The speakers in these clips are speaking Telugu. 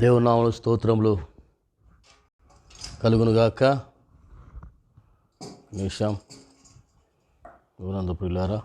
దేవుని నామములో స్తోత్రములు కలుగునుగాక. నిమిషం ఊరందు ప్రియులారా,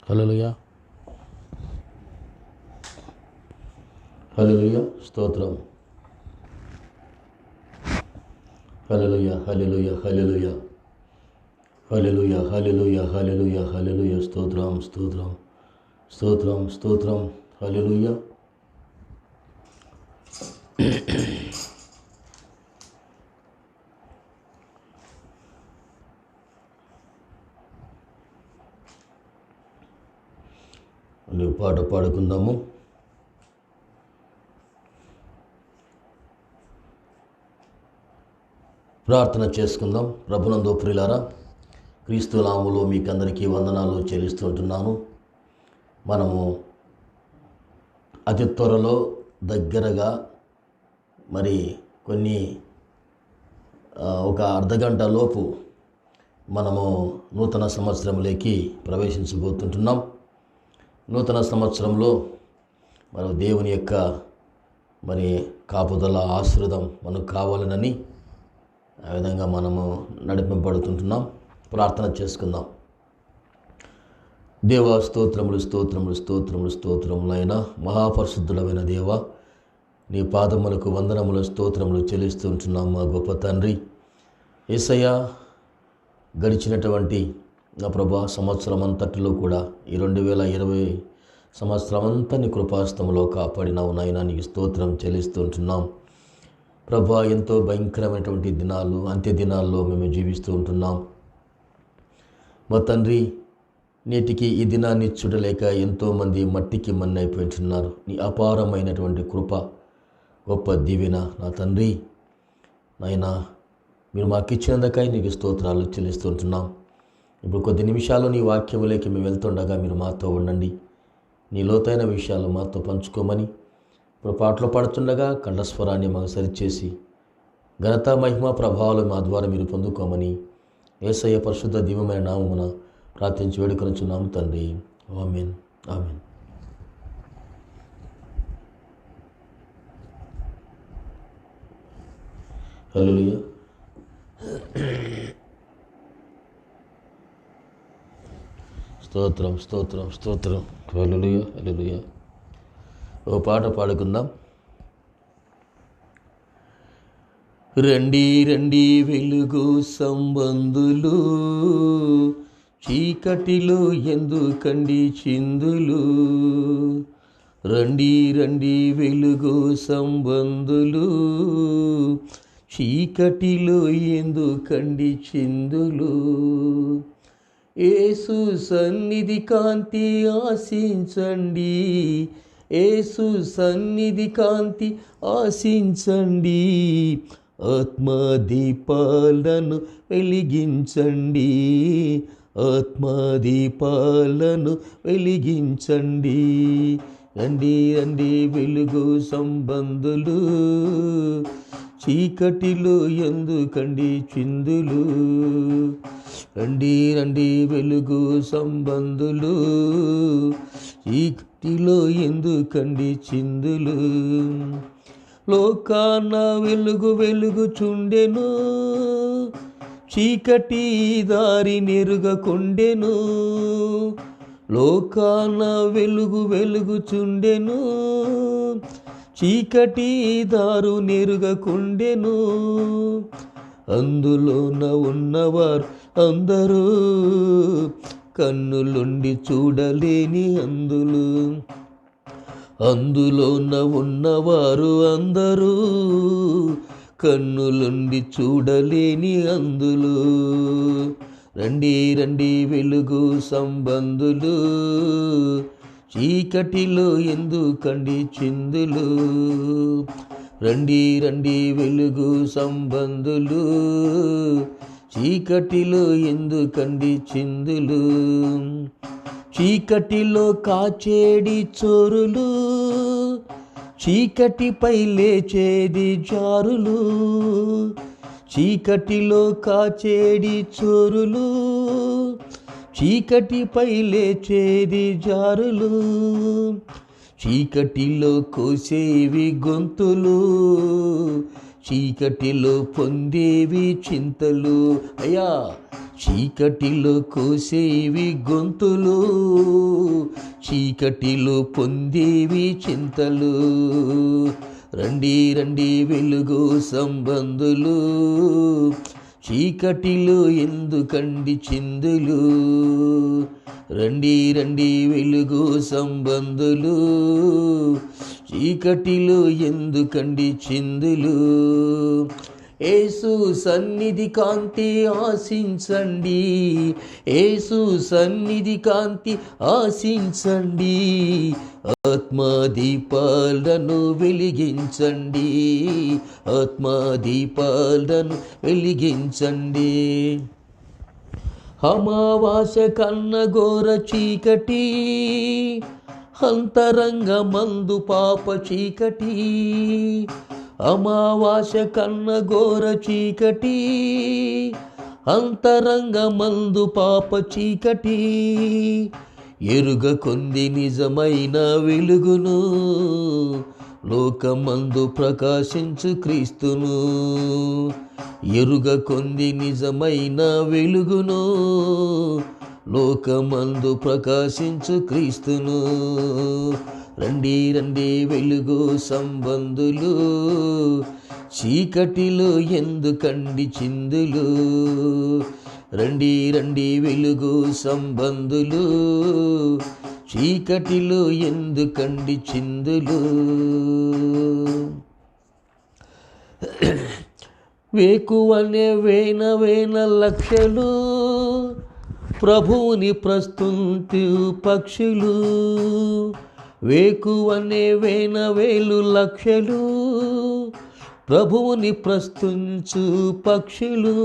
హల్లెలూయా హల్లెలూయా స్తోత్రం. Hallelujah hallelujah hallelujah hallelujah hallelujah hallelujah హల్లెలూయా స్తోత్రం స్తోత్రం స్తోత్రం స్తోత్రం హల్లెలూయా. నువ్వు పాట పాడుకుందాము. ప్రార్థన చేసుకుందాం. ప్రభునందు ప్రియులారా, క్రీస్తు నామములో మీకందరికీ వందనాలు చెల్లిస్తుంటున్నాను. మనము అతి త్వరలో దగ్గరగా మరి ఒక అర్ధగంట లోపు మనము నూతన సంవత్సరంలోకి ప్రవేశించబోతుంటున్నాం. నూతన సంవత్సరంలో మనం దేవుని యొక్క కాపుదల ఆశీర్వాదం మనకు కావాలనని ఆ విధంగా మనము నడిపింపబడుతుంటున్నాం. ప్రార్థన చేసుకుందాం. దేవా, స్తోత్రములు స్తోత్రములు స్తోత్రములు స్తోత్రములైన మహాపరిశుద్ధుడమైన దేవ, నీ పాదములకు వందనములు స్తోత్రములు చెల్లిస్తుంటున్నాం. మా గొప్ప తండ్రి యేసయ్య, గడిచినటువంటి నా ప్రభా సంవత్సరం అంతటిలో కూడా ఈ 2020 సంవత్సరం అంతా నీ కృపాస్తములో కాపాడినావు నాయన. నీకు స్తోత్రం చెల్లిస్తుంటున్నాం ప్రభా. ఎంతో భయంకరమైనటువంటి దినాలు, అంత్య దినాల్లో మేము జీవిస్తూ ఉంటున్నాం మా తండ్రి. నేటికి ఈ దినాన్ని చూడలేక ఎంతోమంది మట్టికి మన్నైపోయింటున్నారు. నీ అపారమైనటువంటి కృప, గొప్ప దీవెన నా తండ్రి నాయన మీరు మాకు ఇచ్చినందుకై నీకు స్తోత్రాలు చెల్లిస్తుంటున్నాం. ఇప్పుడు కొద్ది నిమిషాలు నీ వాక్యములోకి మేము వెళ్తుండగా మీరు మాతో ఉండండి. నీ లోతైన విషయాలు మాతో పంచుకోమని ఇప్పుడు పాటలు పాడుతుండగా కంఠస్వరాన్ని మాకు సరిచేసి ఘనత మహిమ ప్రభావాలు మా ద్వారా మీరు పొందుకోమని యేసయ్య పరిశుద్ధ దివ్యమైన నామమున ప్రార్థించి వేడుకొనుచున్నాము తండ్రి. ఆమేన్ ఆమేన్. హల్లెలూయా. స్తోత్రం స్తోత్రం స్తోత్రం. Hallelujah hallelujah. ఓ పాట పాడుకుందాం. రండి రండి వెలుగు సంబంధులు, చీకటిలో ఎందుకండి చిందులు. రండి రండి వెలుగు సంబంధులు, చీకటిలో ఎందుకండి చిందులు. యేసు సన్నిధి కాంతి ఆశించండి, యేసు సన్నిధి కాంతి ఆశించండి. ఆత్మదీపాలను వెలిగించండి, ఆత్మదీపాలను వెలిగించండి. రండి రండి వెలుగు సంబంధులు, చీకటిలో ఎందుకండి చిందులు. రండి రండి వెలుగు సంబంధులు, చీకటిలో ఎందుకండి చిందులు. లోకాన వెలుగు వెలుగుచుండెను, చీకటి దారి నెరుగకుండెను. లోకాన వెలుగు వెలుగుచుండెను, చీకటి దారు నెరుగకుండెను. అందులోన ఉన్నవారు అందరూ కన్నులుండి చూడలేని అందులు. అందులోన ఉన్నవారు అందరూ కన్నులుండి చూడలేని అందులు. రండి రండి వెలుగు సంబంధులు, చీకటిలో ఎందుకండి చిందులు, రండి రండి వెలుగు సంబంధులు, చీకటిలో ఎందుకండి చిందులు, చీకటిలో కాచేడి చోరులు, చీకటిపై లేచేది జారులు, చీకటిలో కాచేడి చోరులు, చీకటిపై లేచేది జారులు, చీకటిలో కోసేవి గొంతులు, చీకటిలో పొందేవి చింతలు. అయ్యా, చీకటిలో కోసేవి గొంతులు, చీకటిలో పొందేవి చింతలు, రండి రండి వెలుగు సంబంధులు, చీకటిలో ఎందుకండి చిందులు, రండి రండి వెలుగు సంబంధులు, చీకటిలో ఎందుకండి చిందులు. యేసు సన్నిధి కాంతి ఆశించండి, యేసు సన్నిధి కాంతి ఆశించండి, ఆత్మదీపాలను వెలిగించండి, ఆత్మదీపాలను వెలిగించండి. అమావాస్య కన్న ఘోర చీకటి, అంతరంగమందు పాప చీకటి, అమావాస్య కన్న ఘోర చీకటి, అంతరంగమందు పాప చీకటి, ఎరుగ కొంది నిజమైన వెలుగును, లోకమందు ప్రకాశించు క్రీస్తును, ఎరుగ కొంది నిజమైన వెలుగును, లోకమందు ప్రకాశించు క్రీస్తును, రండి రండి వెలుగు సంబంధులు, చీకటిలో ఎందుకండి చిందులు, రండి రండి వెలుగు సంబంధులు, చీకటిలో ఎందుకండి చిందులు. వేకువనే వేన వేన లక్షలు, ప్రభువుని ప్రస్తుతి పక్షులు, వేకువనే వేన వేలు లక్షలు, ప్రభువుని ప్రస్తుతించు పక్షులు,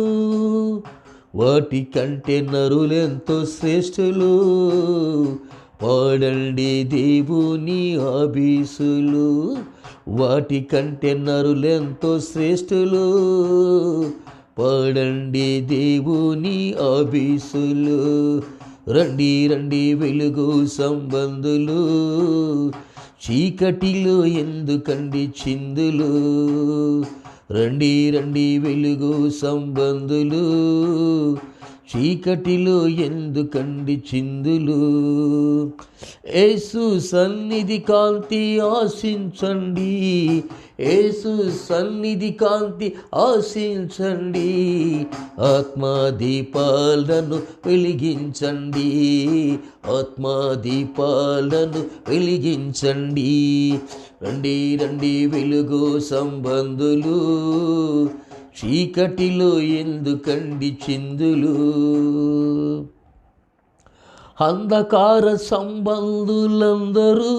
వాటి కంటే నరులెంతో శ్రేష్ఠులు, పాడండి దేవుని ఆభీసులు, వాటి కంటే నరులెంతో శ్రేష్ఠులు, పాడండి దేవుని ఆభీసులు, రండి రండి వెలుగు సంబంధులు, చీకటిలో ఎందుకండి చిందులు, రండి రండి వెలుగు సంబంధులు, చీకటిలో ఎందుకండి చిందులు. యేసు సన్నిధి కాంతి ఆశించండి, యేసు సన్నిధి కాంతి ఆశించండి, ఆత్మదీపాలను వెలిగించండి, ఆత్మదీపాలను వెలిగించండి, రండి రండి వెలుగు సంబంధులు, చీకటిలో ఎందుకండి చిందులు. అంధకార సంబంధులందరూ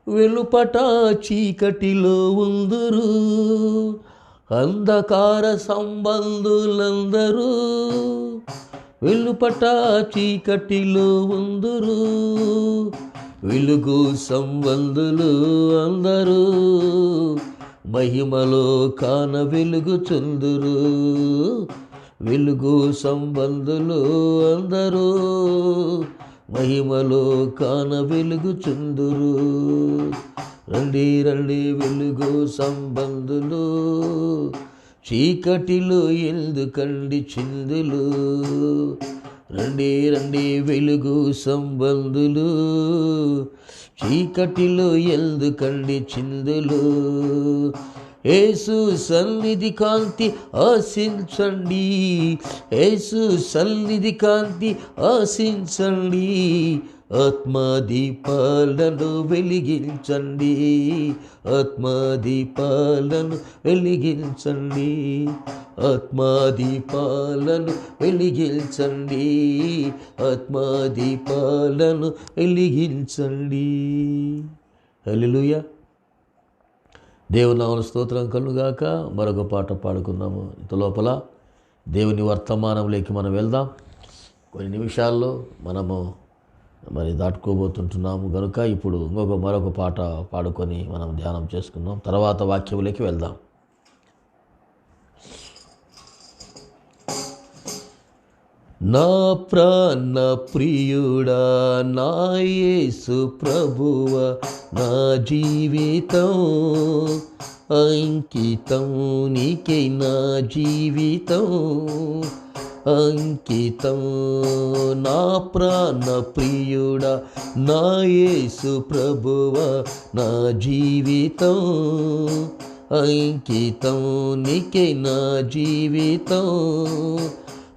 వెలుపట చీకటిలో ఉందురు, అంధకార సంబంధులందరూ వెలుపట చీకటిలో ఉందురు, వెలుగు సంబంధులు అందరూ మహిమలో కాన వెలుగుచుందురు, వెలుగు సంబంధులు అందరూ మహిమలో కాన వెలుగుచుందురు, రండి రండి వెలుగు సంబంధులు, చీకటిలో ఎందుకండి చిందులు, రండి రండి వెలుగు సంబంధులు, చీకటిలో ఎందుకండి చిందులు. యేసు సన్నిధి కాంతి ఆశించండి, యేసు సన్నిధి కాంతి ఆశించండి, ఆత్మదీపాలను వెలిగించండి, ఆత్మదీపాలను వెలిగించండి, ఆత్మదీపాలను వెలిగించండి, ఆత్మదీపాలను వెలిగించండి. హల్లెలూయా. దేవుని నామమున స్తోత్రం కలుగుగాక. మరొక పాట పాడుకుందాము. ఇంత లోపల దేవుని వర్తమానంలోకి మనం వెళ్దాం. కొన్ని నిమిషాల్లో మనము దాటుకోబోతుంటున్నాము కనుక ఇప్పుడు మరొక పాట పాడుకొని మనం ధ్యానం చేసుకుందాం. తర్వాత వాక్యంలోకి వెళ్దాం. నా ప్రాణ ప్రియుడా, నా యేసు ప్రభువా, నా జీవితం అంకితం నీకే, నా జీవితం అంకితం. నా ప్రాణ ప్రియుడా, నా యేసు ప్రభువా, నా జీవితం అంకితం నీకే, నా జీవితం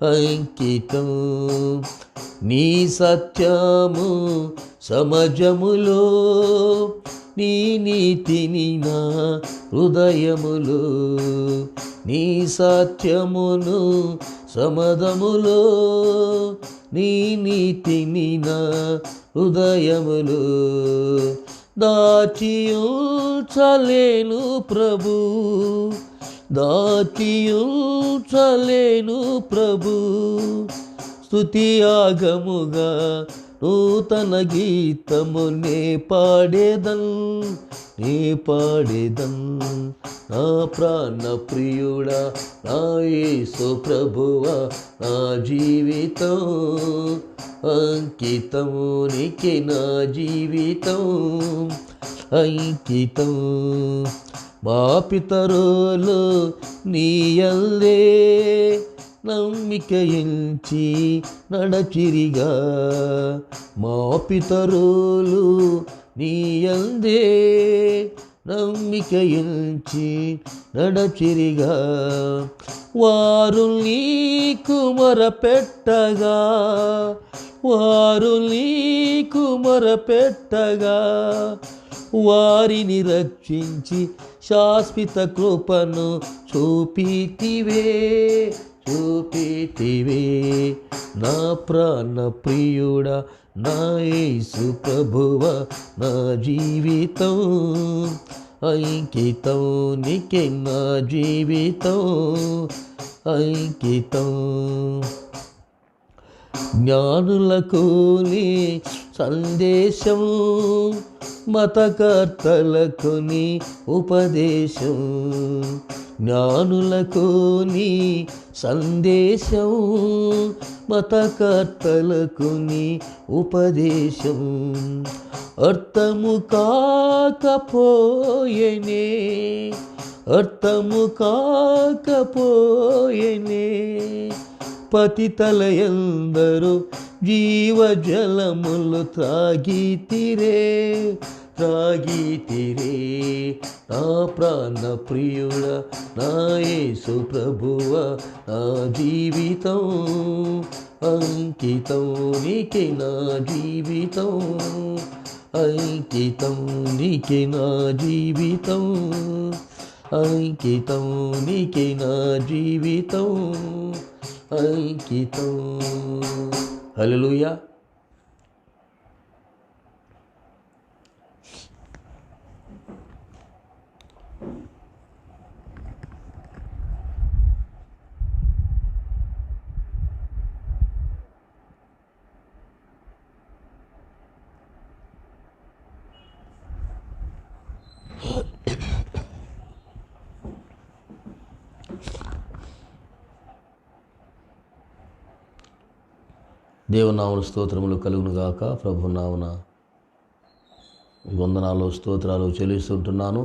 అంకితం. నీ సత్యము సమాజములో, నీ నీతిని నా హృదయములో, నీ సత్యమును సమదములో, నీ నీతిని నా హృదయములో దాచియుంచలేను ప్రభు, దాచియుంచలేను ప్రభు. స్తుతి యాగముగా నూతన గీతము నే పాడేదన్, నే పాడేదన్. నా ప్రాణ ప్రియుడా, నా యేసు ప్రభువా, నా జీవితం అంకితము నీకే, నా జీవితం అంకితం. మా పితరులు నీ యందే నమ్మిక ఎంచి నడచిరిగా, మా పితరులు నీ యందే నమ్మిక ఎంచి నడచిరిగా. వారు నీకు మొరపెట్టగా, వారు నీకు మొరపెట్టగా, వారిని రక్షించి శాశ్వత కృపను చూపితివే, చూపితివే. నా ప్రాణ ప్రియుడా, నా యేసు ప్రభువా, నా జీవితం అంకితం నీకే, నా జీవితం అంకితం. జ్ఞానులకు నీ సందేశం, మతకర్తలకు నీ ఉపదేశం. జ్ఞానులకు నీ సందేశం, మతకర్తలకు నీ ఉపదేశం. అర్థము కాకపోయేనే, అర్థము కాకపోయేనే, పతితలయందరూ జీవజలములు త్రాగితిరే, త్రాగితిరే. నా ప్రాణ ప్రియుడా, నా యేసు ప్రభువా, నా జీవితం అంకితం నీకే, నా జీవితం అంకితం నీకే, నా జీవితం అంకితం నీకే, నా జీవితం అంకితం. హల్లెలూయా. దేవునామమున స్తోత్రములు కలుగునుగాక. ప్రభు నామమున వందనాలు స్తోత్రాలు చెల్లిస్తుంటున్నాను.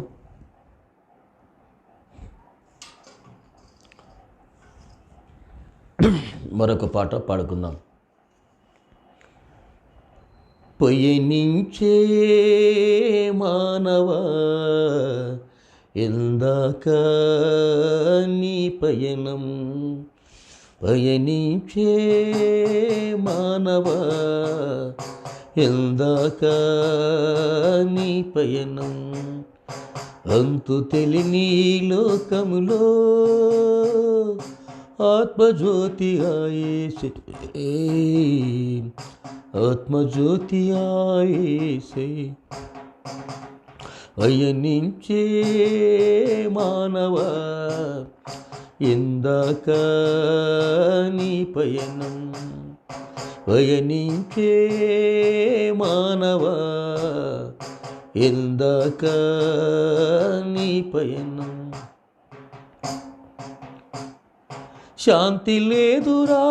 మరొక పాట పాడుకుందాం. పయనించే మానవా, ఎందాక నీ పయనం, పయనించే మానవా, ఎందాక నీ పయనం అంతు తెలిని లోకములో ఆత్మజ్యోతి ఆయేసే ఆత్మజ్యోతి ఆయేసే అయనించే మానవ ఎందాక నీ పయనం పయనించే మానవ ఎందాక నీ పయనం శాంతి లేదురా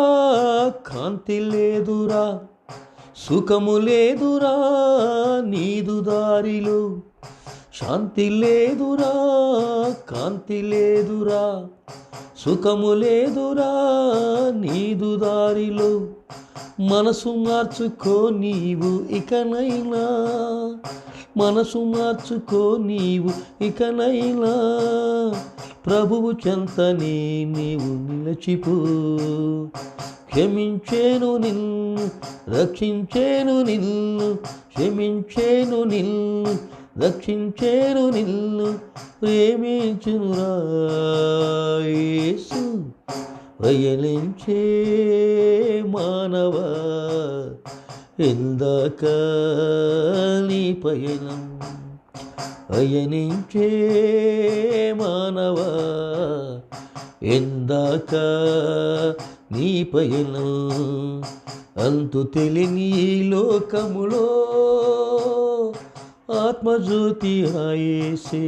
కాంతి లేదురా సుఖము లేదురా నీదు దారిలో శాంతి లేదురా కాంతి లేదురా సుఖము లేదురా నీదు దారిలో మనసు మార్చుకో నీవు ఇకనైనా మనసు మార్చుకో నీవు ఇకనైనా ప్రభువు చెంతనే నీవు నిలచిపో క్షమించేను నిన్ను రక్షించేను నిన్ను క్షమించేను నిన్ను రక్షించేను నిన్ను ప్రేమించునురా యేసు పయనించే మానవ ఎందాక నీ పయనం పయనించే మానవ ఎందాక నీ పయనం అంతు తెలిని లోకములో ఆత్మజ్యోతి ఆయేసే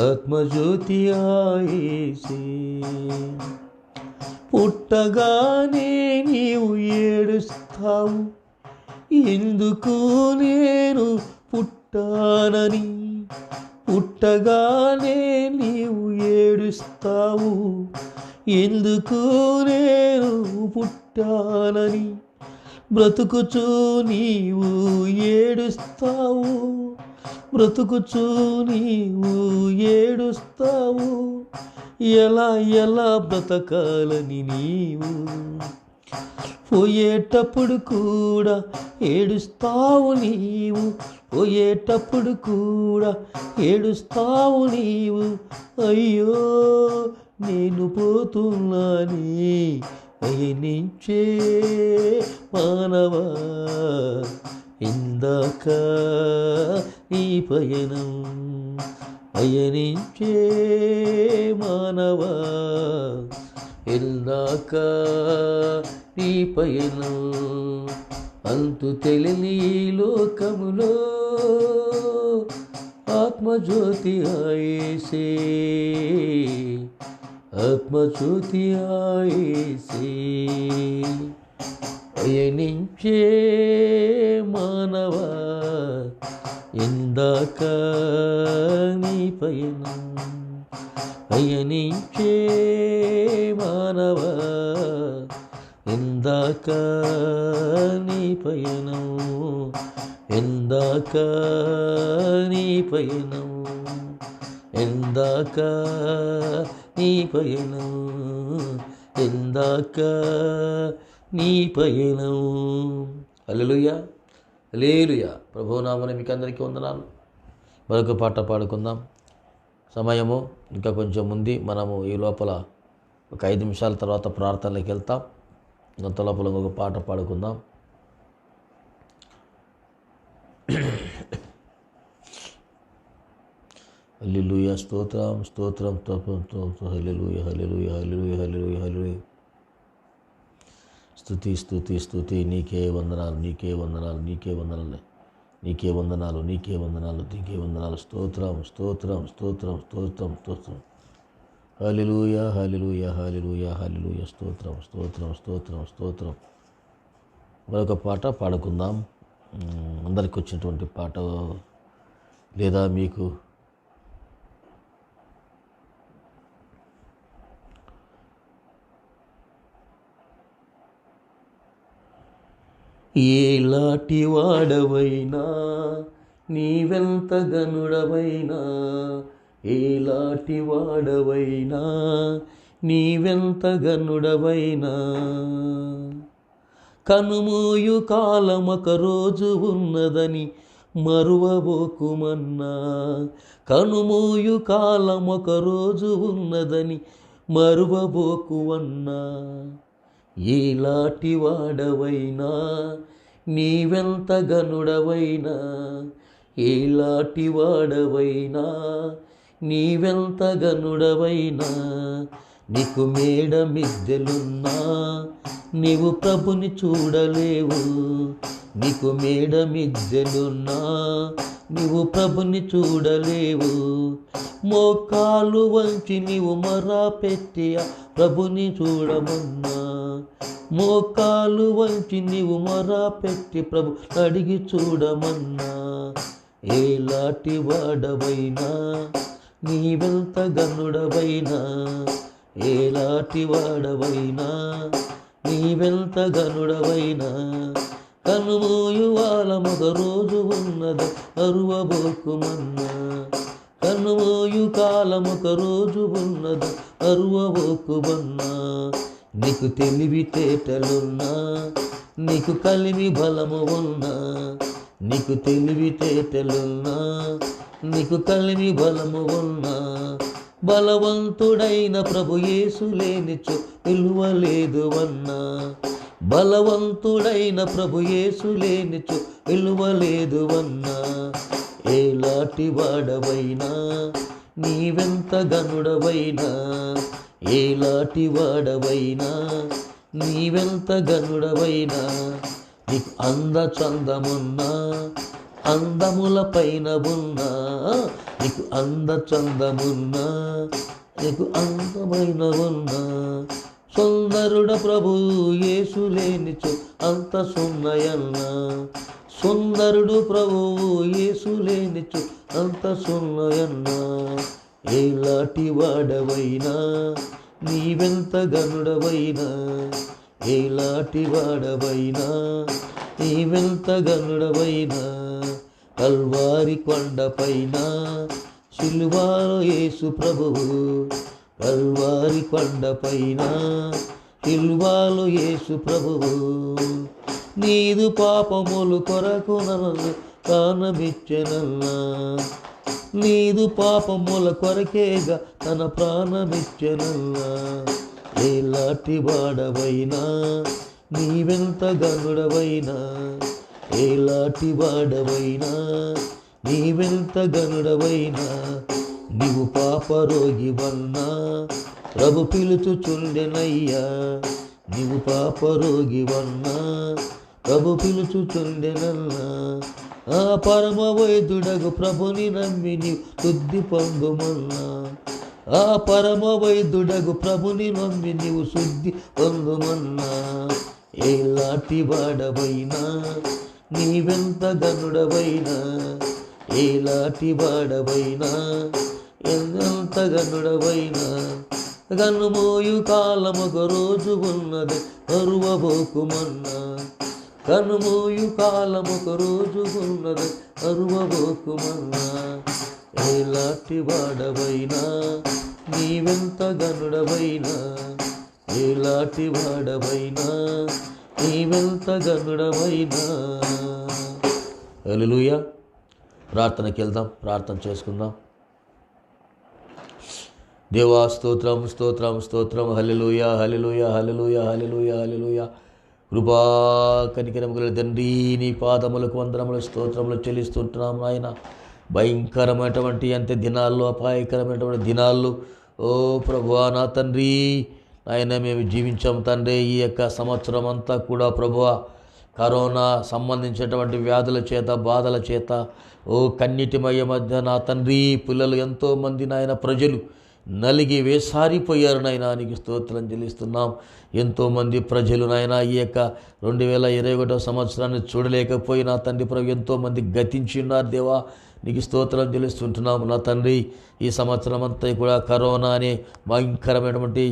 ఆత్మజ్యోతి ఆయేసే పుట్టగానే నీవు ఏడుస్తావు ఎందుకు నేను పుట్టానని పుట్టగానే నీవు ఏడుస్తావు ఎందుకు నేను పుట్టానని బ్రతుకుచూ నీవు ఏడుస్తావు బ్రతుకుచూ నీవు ఏడుస్తావు ఎలా ఎలా బ్రతకాలని నీవు పోయేటప్పుడు కూడా ఏడుస్తావు నీవు పోయేటప్పుడు కూడా ఏడుస్తావు నీవు అయ్యో నేను పోతున్నానే పయనించే మానవా ఇందాక నీ పయనం పయనించే మానవా ఇందాక నీ పయనం అంతు తెలిని లోకములో ఆత్మజ్యోతి ఆయేసే ఆత్మజ్యోతి ఆయేసే పయనించే మానవ ఇందాక నీ పయనం పయనించే మానవ ఇందాక నీ పయనం ఇందాక నీ పయనం ఇందాక నీ పయనం ఇందాక నీ పయనం హల్లెలూయా హల్లెలూయా. ప్రభునామమున మీకు అందరికీ వందనాలు. మరొక పాట పాడుకుందాం. సమయము ఇంకా కొంచెం ఉంది. మనము ఈ లోపల ఒక 5 నిమిషాల తర్వాత ప్రార్థనలోకి వెళ్తాం. అంత లోపల ఒక పాట పాడుకుందాం. హల్లెలూయా స్తోత్రం స్తోత్రం హల్లెలూయా హల్లెలూయా హల్లెలూయా హల్లెలూయా హల్లెలూయా. స్తుతి స్తుతి స్తుతి నీకే వందనాలు నీకే వందనాలు నీకే వందనాలు నీకే వందనాలు నీకే వందనాలు నీకే వందనాలు. స్తోత్రం స్తోత్రం స్తోత్రం స్తోత్రం స్తోత్రం హల్లెలూయా హల్లెలూయా హల్లెలూయా హల్లెలూయా. స్తోత్రం స్తోత్రం స్తోత్రం స్తోత్రం. మరొక పాట పాడుకుందాం. అందరికి వచ్చినటువంటి పాట లేదా మీకు ఏలాటి వాడవైనా నీవెంత గనుడవైనా ఏలాటి వాడవైనా నీవెంత గనుడవైనా కనుమూయు కాలమొక రోజు ఉన్నదని మరువబోకుమన్నా. కనుమూయు కాలమొక రోజు ఉన్నదని మరువబోకువన్నా. ఈలాటి వాడవైనా నీవెంత గనుడవైనా, ఈలాటి వాడవైనా నీవెంత గనుడవైనా, నీకు మేడ మిద్దెలున్నా నీవు ప్రభుని చూడలేవు. నీకు మేడ మిద్దెలున్నా నీవు ప్రభుని చూడలేవు. మోకాలు వంచి నీవు మొర్ర పెట్టి ప్రభుని చూడమన్నా. మోకాలు వంచి నీవు మొర్ర పెట్టి ప్రభు అడిగి చూడమన్నా. ఏలాంటి వాడవైనా నీవెంత గనుడవైనా, ఏలాంటి వాడవైనా నీవెంత గనుడవైనా. కనుమూయు కాలమొక రోజు ఉన్నది అరువబోకుమన్నా. కనుమూయు కాలమొక రోజు ఉన్నది అరువబోకుమన్నా. నీకు తెలివితేటలున్నా, నీకు కలిమి బలము ఉన్నా, నీకు తెలివితేటలున్నా, నీకు కలిమి బలము ఉన్నా, బలవంతుడైన ప్రభు యేసు లేనిచో విలువలేదు అన్నా. బలవంతుడైన ప్రభు యేసు లేనిచో విలువలేదు అన్నా. ఏలాంటి వాడవైనా నీవెంత గనుడవైనా, ఏలాంటి వాడవైనా నీవెంత గనుడవైనా. నీకు అందచందమున్నా, అందముల పైన ఉన్నా, నీకు అందచందమున్నా, నీకు అందమైన ఉన్నా. సుందరుడ ప్రభు యేసు లేనిచో అంత సున్నయన్నా. సుందరుడు ప్రభువు యేసు లేనిచో అంత సున్నయన్నా. ఏలాంటి వాడవైనా నీవెంత గనుడవైనా, ఏలాంటి వాడవైనా నీవెంత గనుడవైనా. కల్వారి కొండపైన సిలువలో యేసు ప్రభువు, కల్వారి కొండపైన సిలువలో యేసు ప్రభువు. నీదు పాపములు కొరకు నన్ను ప్రాణమిచ్చెనన్నా. నీదు పాపముల కొరకేగా తన ప్రాణమిచ్చెనన్నా. ఏలాంటి వాడవైనా నీవెంత గనుడవైనా, ఏలాంటి వాడవైనా నీవెంత గనుడవైనా. నీవు పాపరోగివన్నా ప్రభు పిలుచుచుండెనయ్యా. నీవు పాపరోగివన్నా ప్రభు పిలుచుచుండెనన్నా. ఆ పరమ వైద్యుడగు ప్రభుని నమ్మి నీవు శుద్ధి పొందుమన్నా. ఆ పరమ వైద్యుడగు ప్రభుని నమ్మి నీవు శుద్ధి పొందుమన్నా. ఏలాంటి వాడవైనా నీవెంత గనుడవైనా, ఏలాంటి వాడవైనా ఎంత గనుడవైనా. కనుమూయు కాలమొక రోజు ఉన్నది అరువబోకుమన్నా. కనుమూయు కాలమొక రోజు ఉన్నది అరువబోకుమన్నా. ఏలాంటి వాడవైనా నీవెంత గనుడవైనా, ఏలాంటి వాడవైనా నీవెంత గనుడవైనా. హల్లెలూయా. ప్రార్థనకి వెళ్దాం, ప్రార్థన చేసుకుందాం. దేవా స్తోత్రం స్తోత్రం స్తోత్రం. హల్లెలూయా హల్లెలూయా హల్లెలూయా హల్లెలూయా హల్లెలూయా. కృపా కనికరము గల తండ్రి, నీ పాదములకు వందనములు స్తోత్రములు చెల్లిస్తుంటున్నాం నాయన. భయంకరమైనటువంటి అంత దినాల్లో, అపాయకరమైనటువంటి దినాల్లో ఓ ప్రభువా నా తండ్రి ఆయన మేము జీవించాం తండ్రి. ఈ యొక్క సంవత్సరం అంతా కూడా ప్రభువా కరోనా సంబంధించినటువంటి వ్యాధుల చేత, బాధల చేత, ఓ కన్నిటిమయ్య మధ్య నా తండ్రి పిల్లలు ఎంతోమంది నాయన ప్రజలు నలిగి వేసారిపోయారు నాయన. నీకు స్తోత్రం చెల్లిస్తున్నాం. ఎంతోమంది ప్రజలు నాయన ఈ యొక్క 2021 సంవత్సరాన్ని చూడలేకపోయినా తండ్రి ప్రభు ఎంతోమంది గతించి ఉన్నారు దేవా. నీకు స్తోత్రం చెల్లిస్తుంటున్నాము నా తండ్రి. ఈ సంవత్సరం అంతా కూడా కరోనా అనే భయంకరమైనటువంటి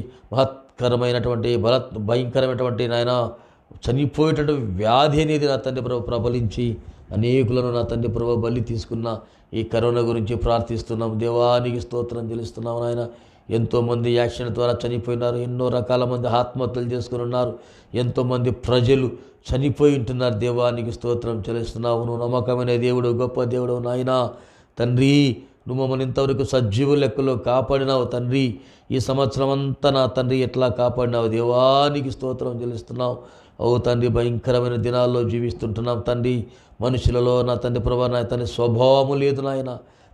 భయంకరమైనటువంటి నాయన చనిపోయేటటువంటి వ్యాధి అనేది నా తండ్రి ప్రభు ప్రబలించి అనేకులను నా తండ్రి ప్రభు బలి తీసుకున్న ఈ కరోనా గురించి ప్రార్థిస్తున్నాం దేవా. నీకు స్తోత్రం చెల్లిస్తున్నాము నాయన. ఎంతోమంది యాక్సిడెంట్ ద్వారా చనిపోయినారు, ఎన్నో రకాల మంది ఆత్మహత్యలు చేసుకుని ఉన్నారు, ఎంతోమంది ప్రజలు చనిపోయి ఉంటున్నారు. దేవానికి స్తోత్రం చెల్లిస్తున్నావు. నువ్వు నమ్మకమైన దేవుడు, గొప్ప దేవుడు నాయనా. తండ్రి, నువ్వు మమ్మల్ని ఇంతవరకు సజీవు లెక్కలో కాపాడినావు తండ్రి. ఈ సంవత్సరం అంతా నా తండ్రి ఎట్లా కాపాడినావు, దేవానికి స్తోత్రం చెల్లిస్తున్నావు. ఓ తండ్రి, భయంకరమైన దినాల్లో జీవిస్తుంటున్నాం తండ్రి. మనుషులలో నా తండ్రి ప్రభా, నా తండ్రి స్వభావము లేదు నాయన.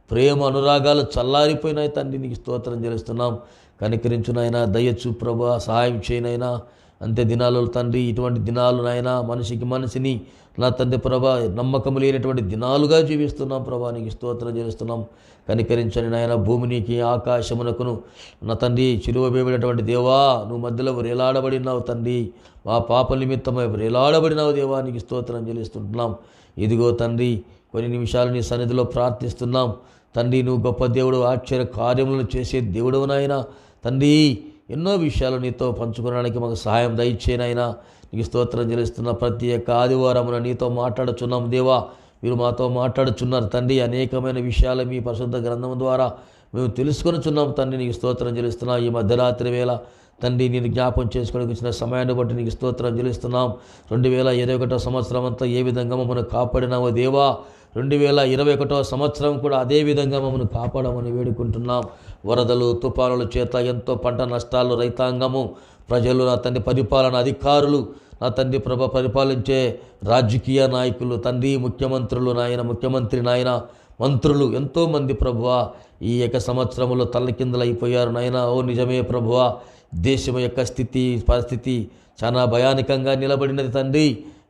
ప్రేమ అనురాగాలు చల్లారిపోయినాయి తండ్రి. నీకు స్తోత్రం చెల్లిస్తున్నాం. కనికరించు నాయన, దయచు ప్రభా, సహాయం చేయనైనా. అంతే దినాలు తండ్రి, ఇటువంటి దినాలు నాయన మనిషిని నా తండ్రి ప్రభా నమ్మకం లేనటువంటి దినాలుగా జీవిస్తున్నాం ప్రభా. నీకు స్తోత్రం చేస్తున్నాం. కనికరించని నాయన, భూమినికి ఆకాశమునకును నా తండ్రి చిలువ వేయబడినటువంటి దేవా, నువ్వు మధ్యలో వేలాడబడినావు తండ్రి. మా పాప నిమిత్తమై వేలాడబడినావు దేవా. నీకు స్తోత్రం చెల్లిస్తుంటున్నాం. ఇదిగో తండ్రి, కొన్ని నిమిషాలు నీ సన్నిధిలో ప్రార్థిస్తున్నాం తండ్రి. నువ్వు గొప్ప దేవుడు, ఆశ్చర్య కార్యములను చేసే దేవుడు నాయన తండ్రి. ఎన్నో విషయాలు నీతో పంచుకోవడానికి మాకు సహాయం దయచేయనైనా. నీకు స్తోత్రం చెల్లిస్తున్నా. ప్రతి ఒక్క ఆదివారమున నీతో మాట్లాడుచున్నాం దేవా. మీరు మాతో మాట్లాడుచున్నారు తండ్రి. అనేకమైన విషయాలు మీ పరిశుద్ధ గ్రంథం ద్వారా మేము తెలుసుకొనిచున్నాం తండ్రి. నీకు స్తోత్రం చెల్లిస్తున్నాం. ఈ మధ్యరాత్రి వేళ తండ్రి నేను జ్ఞాపం చేసుకోవడానికి వచ్చిన సమయాన్ని బట్టి నీకు స్తోత్రం చెల్లిస్తున్నాం. 2021 సంవత్సరం అంతా ఏ విధంగా మమ్మల్ని కాపాడినావో దేవా, 2021 సంవత్సరం కూడా అదే విధంగా మమ్మల్ని కాపాడమని వేడుకుంటున్నాం. వరదలు, తుఫానుల చేత ఎంతో పంట నష్టాలు, రైతాంగము, ప్రజలు, నా తండ్రి పరిపాలన అధికారులు, నా తండ్రి పరిపాలించే రాజకీయ నాయకులు తండ్రి, ముఖ్యమంత్రులు నాయన, ముఖ్యమంత్రి నాయన, మంత్రులు, ఎంతోమంది ప్రభువా ఈ యొక్క సంవత్సరంలో తల్లకిందులైపోయారు నాయన. ఓ నిజమే ప్రభువా, దేశం యొక్క పరిస్థితి చాలా భయానకంగా నిలబడినది తండ్రి.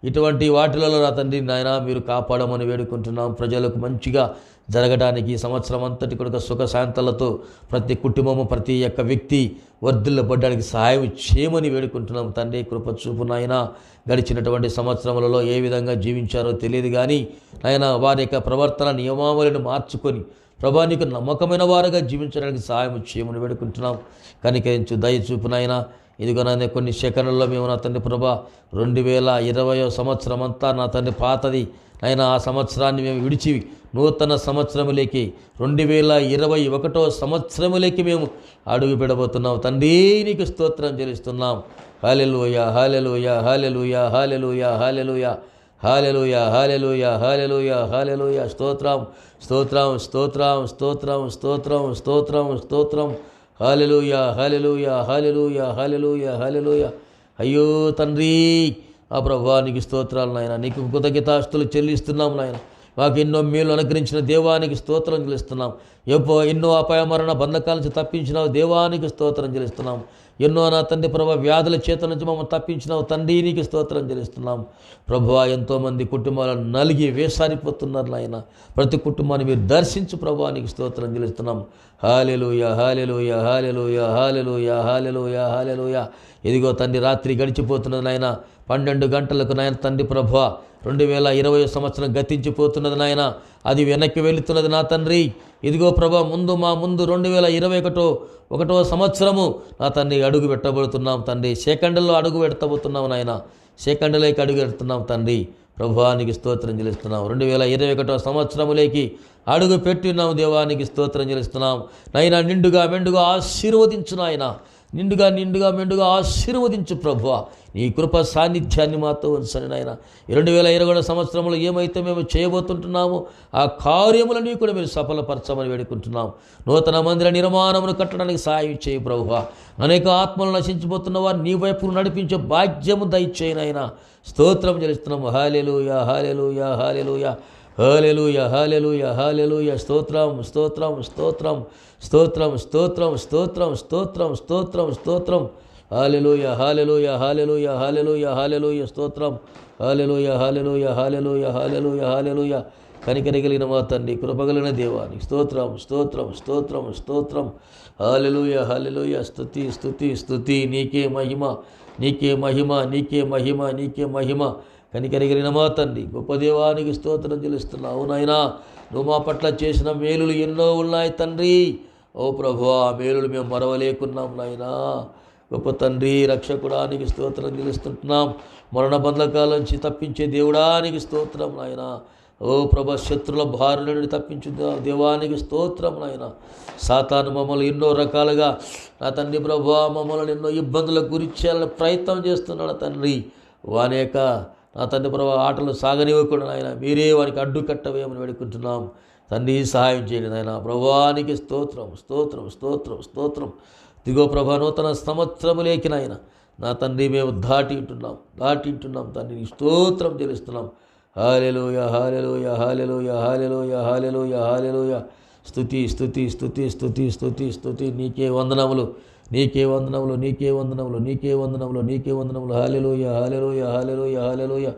ఇటువంటి వాటిలలో నా తండ్రి నాయన మీరు కాపాడమని వేడుకుంటున్నాం. ప్రజలకు మంచిగా జరగడానికి ఈ సంవత్సరం అంతటి కూడా సుఖశాంతలతో ప్రతి కుటుంబము, ప్రతి ఒక్క వ్యక్తి వర్ధిల్లబడ్డానికి సహాయం చేయమని వేడుకుంటున్నాం తండ్రి. కృప చూపు నాయన. గడిచినటువంటి సంవత్సరములలో ఏ విధంగా జీవించారో తెలియదు కానీ నాయన వారి యొక్క ప్రవర్తన నియమావళిని మార్చుకొని ప్రభా నీకు నమ్మకమైన వారుగా జీవించడానికి సహాయం చేయమని వేడుకుంటున్నాం. కనికరించు, దయచూపు నాయన. ఇదిగో నాయన కొన్ని సెకండ్లలో మేము నా తండ్రి ప్రభా 2020 సంవత్సరం అంతా నా తండ్రి పాతది అయినా ఆ సంవత్సరాన్ని మేము విడిచి నూతన సంవత్సరములేకి 2021 సంవత్సరములేకి మేము అడుగు పెడబోతున్నాం తండ్రి. నీకు స్తోత్రం చెల్లిస్తున్నాం. హల్లెలూయా, hallelujah, hallelujah, hallelujah, hallelujah, hallelujah, hallelujah, hallelujah, హల్లెలూయా. స్తోత్రం, స్తోత్రం, స్తోత్రం, స్తోత్రం, స్తోత్రం, స్తోత్రం, స్తోత్రం. హల్లెలూయా, హల్లెలూయా, హల్లెలూయా, హల్లెలూయా, హల్లెలూయా. అయ్యో తండ్రి, ఆ ప్రభువా నీకు స్తోత్రాలు నాయన. నీకు కృతజ్ఞతాస్తులు చెల్లిస్తున్నాం నాయన. మాకు ఎన్నో మేలు అనుగ్రహించిన దేవానికి స్తోత్రం చెల్లిస్తున్నాం. ఎన్నో అపాయ మరణ బంధకాల నుంచి తప్పించినావు దేవానికి స్తోత్రం చెల్లిస్తున్నాం. ఎన్నో నా తండ్రి ప్రభా వ్యాధుల చేత నుంచి మమ్మల్ని తప్పించినావు తండ్రి. నీకు స్తోత్రం చెల్లిస్తున్నాం. ప్రభువా ఎంతోమంది కుటుంబాలను నలిగి వేసారిపోతున్నారు నాయన. ప్రతి కుటుంబాన్ని మీరు దర్శించు ప్రభువా నీకు స్తోత్రం చెల్లిస్తున్నాం. హల్లెలూయా, హల్లెలూయా, హల్లెలూయా, హల్లెలూయా, హల్లెలూయా, హల్లెలూయా. ఇదిగో తండ్రి రాత్రి గడిచిపోతున్నది నాయన. 12 గంటలకు నాయన తండ్రి ప్రభువా 2020 సంవత్సరం గతించిపోతున్నది నాయన. అది వెనక్కి వెళుతున్నది నా తండ్రి. ఇదిగో ప్రభా మా ముందు 2021 సంవత్సరము నా తండ్రి అడుగు పెట్టబోతున్నాం తండ్రి. సెకండ్లో అడుగు పెడతబోతున్నాం నాయన. సెకండ్లోకి అడుగు పెడుతున్నాం తండ్రి. ప్రభువానికి స్తోత్రం చెల్లిస్తున్నాం. 2021 సంవత్సరములేకి అడుగు పెట్టినాం దేవానికి స్తోత్రం చెల్లిస్తున్నాం. నాయన నిండుగా మెండుగా ఆశీర్వదించు నాయన. నిండుగా మెండుగా ఆశీర్వదించు ప్రభువా. నీ కృప సాన్నిధ్యాన్ని మాతో ఉంచండి నాయన. 2020 సంవత్సరంలో ఏమైతే మేము చేయబోతుంటున్నామో ఆ కార్యములని కూడా మీరు సఫలపరచమని వేడుకుంటున్నాం. నూతన మందిర నిర్మాణమును కట్టడానికి సహాయం చేయి ప్రభువా. అనేక ఆత్మలు నశించిపోతున్న వారు నీ వైపు నడిపించే భాగ్యము దయచేయనైనా. స్తోత్రం చెల్లిస్తున్నాము. హల్లెలూయా, హల్లెలూయా, హల్లెలూయా, హల్లెలూయా, హల్లెలూయా, హల్లెలూయా. స్తోత్రం, స్తోత్రం, స్తోత్రం, స్తోత్రం, స్తోత్రం, స్తోత్రం, స్తోత్రం, స్తోత్రం, స్తోత్రం. హల్లెలూయా, హల్లెలూయా, హల్లెలూయా, హల్లెలూయా, హల్లెలూయా. స్తోత్రం. హల్లెలూయా, హల్లెలూయా, హల్లెలూయా, హల్లెలూయా, హల్లెలూయా. కనికరగలిగిన మా తండ్రి, కృపగలిగిన దేవానికి స్తోత్రం, స్తోత్రం, స్తోత్రం, స్తోత్రం. హల్లెలూయా, హల్లెలూయా. స్తుతి, స్తుతి, స్తుతి. నీకే మహిమ, నీకే మహిమ, నీకే మహిమ, నీకే మహిమ. కనికరగిలిన మా తండ్రి, గొప్ప దేవానికి స్తోత్రం చెల్లిస్తున్నావు నాయనా. నువ్వు మా పట్ల చేసిన మేలులు ఎన్నో ఉన్నాయి తండ్రి. ఓ ప్రభువా, ఆ మేలులు మేము మరవలేకున్నాం నాయనా. గొప్ప తండ్రి, రక్షకుడానికి స్తోత్రం చెల్లిస్తుంటున్నాం. మరణ బంధకాల నుంచి తప్పించే దేవుడానికి స్తోత్రం నాయనా. ఓ ప్రభా, శత్రుల బారి నుండి తప్పించు దేవానికి స్తోత్రం నాయన. సాతాను మమ్మల్ని ఎన్నో రకాలుగా నా తండ్రి ప్రభా మమ్మల్ని ఎన్నో ఇబ్బందులకు గురి చేయాలని ప్రయత్నం చేస్తున్నాడు తండ్రి. వాని యొక్క నా తండ్రి ప్రభా ఆటలు సాగనివ్వకుండా నాయన మీరే వానికి అడ్డుకట్టవేమని వేడుకుంటున్నాం తండ్రి. సహాయం చేయండి నాయన. ప్రభానికి స్తోత్రం స్తోత్రం స్తోత్రం స్తోత్రం. దిగో ప్రభా, నూతన సంవత్సరములేకి నాయన నా తండ్రి మేము దాటి ఉంటున్నాం తండ్రి. స్తోత్రం చెల్లిస్తున్నాం. హల్లెలూయా హల్లెలూయా హల్లెలూయా హల్లెలూయా హల్లెలూయా హల్లెలూయా. స్తుతి స్తుతి స్తుతి స్తుతి స్తుతి స్తుతి. నీకే వందనములు నీకే వందనములు నీకే వందనములు నీకే వందనములు నీకే వందనములు. హల్లెలూయా హల్లెలూయా హల్లెలూయా హల్లెలూయా.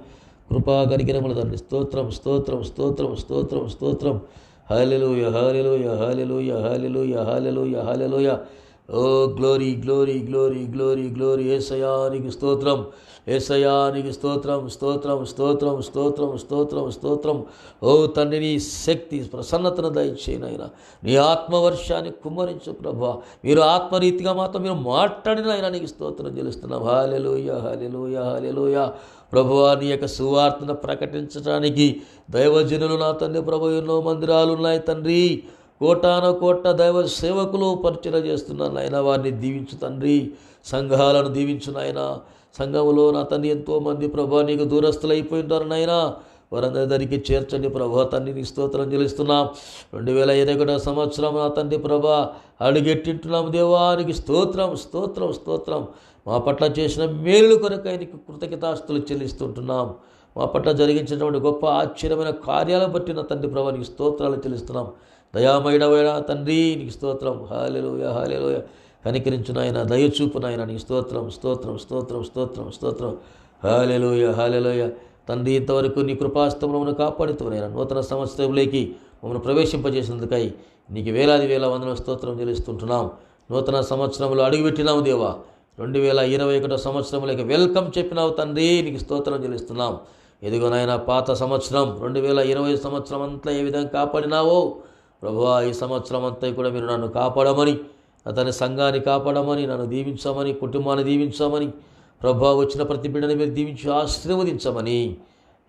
కృపా కనికరములు తండ్రి. స్తోత్రం స్తోత్రం స్తోత్రం స్తోత్రం స్తోత్రం. Hallelujah hallelujah hallelujah hallelujah hallelujah hallelujah. Oh glory glory glory glory glory. యేసయ్యానికి స్తోత్రం యేసయ్యానికి స్తోత్రం స్తోత్రం స్తోత్రం స్తోత్రం స్తోత్రం స్తోత్రం. ఓ తండ్రి, నీ శక్తి ప్రసన్నతను దయచేయనైనా, నీ ఆత్మవర్షాన్ని కుమ్మరించు ప్రభా. మీరు ఆత్మరీతిగా మాత్రం మీరు మాట్లాడిన అయినా నీకు స్తోత్రం చెల్లిస్తున్నాం. హల్లెలూయా హల్లెలూయా హల్లెలూయా. ప్రభువా, నీ యొక్క సువార్తను ప్రకటించడానికి దైవజనులు నా తండ్రి ప్రభు ఎన్నో మందిరాలు ఉన్నాయి తండ్రి. కోటాన కోట్ల దైవ సేవకులు పరిచయం చేస్తున్నాను నాయన. వారిని దీవించు తండ్రి. సంఘాలను దీవించు నాయన. సంఘంలో నా తండ్రి ఎంతోమంది ప్రభా నీకు దూరస్తులైపోయినారు నాయన. వారందరి దగ్గరికి చేర్చండి ప్రభా. తండ్రి నీ స్తోత్రం చెల్లిస్తున్నాం. 2021 సంవత్సరం నా తండ్రి ప్రభా అడుగెట్టింటున్నాం. దేవానికి స్తోత్రం స్తోత్రం స్తోత్రం. మా పట్ల చేసిన మేలు కొరకై నీకు కృతజ్ఞతాస్తులు చెల్లిస్తుంటున్నాం. మా పట్ల జరిగించినటువంటి గొప్ప ఆశ్చర్యమైన కార్యాలు బట్టి నా తండ్రి ప్రభా నీకు స్తోత్రాలు చెల్లిస్తున్నాం. దయామయుడమైన తండ్రి నీకు స్తోత్రం. హల్లెలూయా హల్లెలూయా. కనికరించు నాయన, దయచూపు నాయన, నీకు స్తోత్రం స్తోత్రం స్తోత్రం స్తోత్రం స్తోత్రం. హల్లెలూయా హల్లెలూయా. తండ్రి, ఇంతవరకు నీ కృపాస్తవం మమ్మల్ని కాపాడుతూ నాయన నూతన సంవత్సరంలోకి మమ్మల్ని ప్రవేశింపజేసినందుకై నీకు వేలాది వేల వందల స్తోత్రం చెల్లిస్తుంటున్నాం. నూతన సంవత్సరంలో అడుగుపెట్టినావు దేవా. 2021 సంవత్సరంలోకి వెల్కమ్ చెప్పినావు తండ్రి. నీకు స్తోత్రం చెల్లిస్తున్నాం. ఎదుగో నాయన, పాత సంవత్సరం 2020 సంవత్సరం అంతా ఏ విధంగా కాపాడినావో ప్రభువా, ఈ సంవత్సరం అంతా కూడా మీరు నన్ను కాపాడమని, అతని సంఘాన్ని కాపాడమని, నన్ను దీవించమని, కుటుంబాన్ని దీవించమని, ప్రభువా వచ్చిన ప్రతి బిడ్డని మీరు దీవించి ఆశీర్వదించమని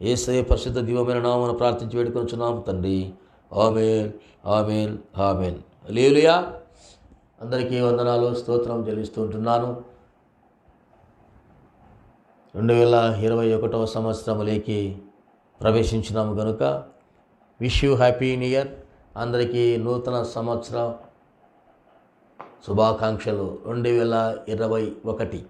యేసయ్య పరిశుద్ధ దివ్యమైన నామమున ప్రార్థించి వేడుకొనుచున్నాం తండ్రి. ఆమేన్ ఆమేన్ ఆమేన్. హల్లెలూయా. అందరికీ వందనాలు, స్తోత్రం చెల్లిస్తుంటున్నాను. 2021 సంవత్సరంలోకి ప్రవేశించినాము కనుక wish you happy new year. అందరికీ నూతన సంవత్సర శుభాకాంక్షలు. 2021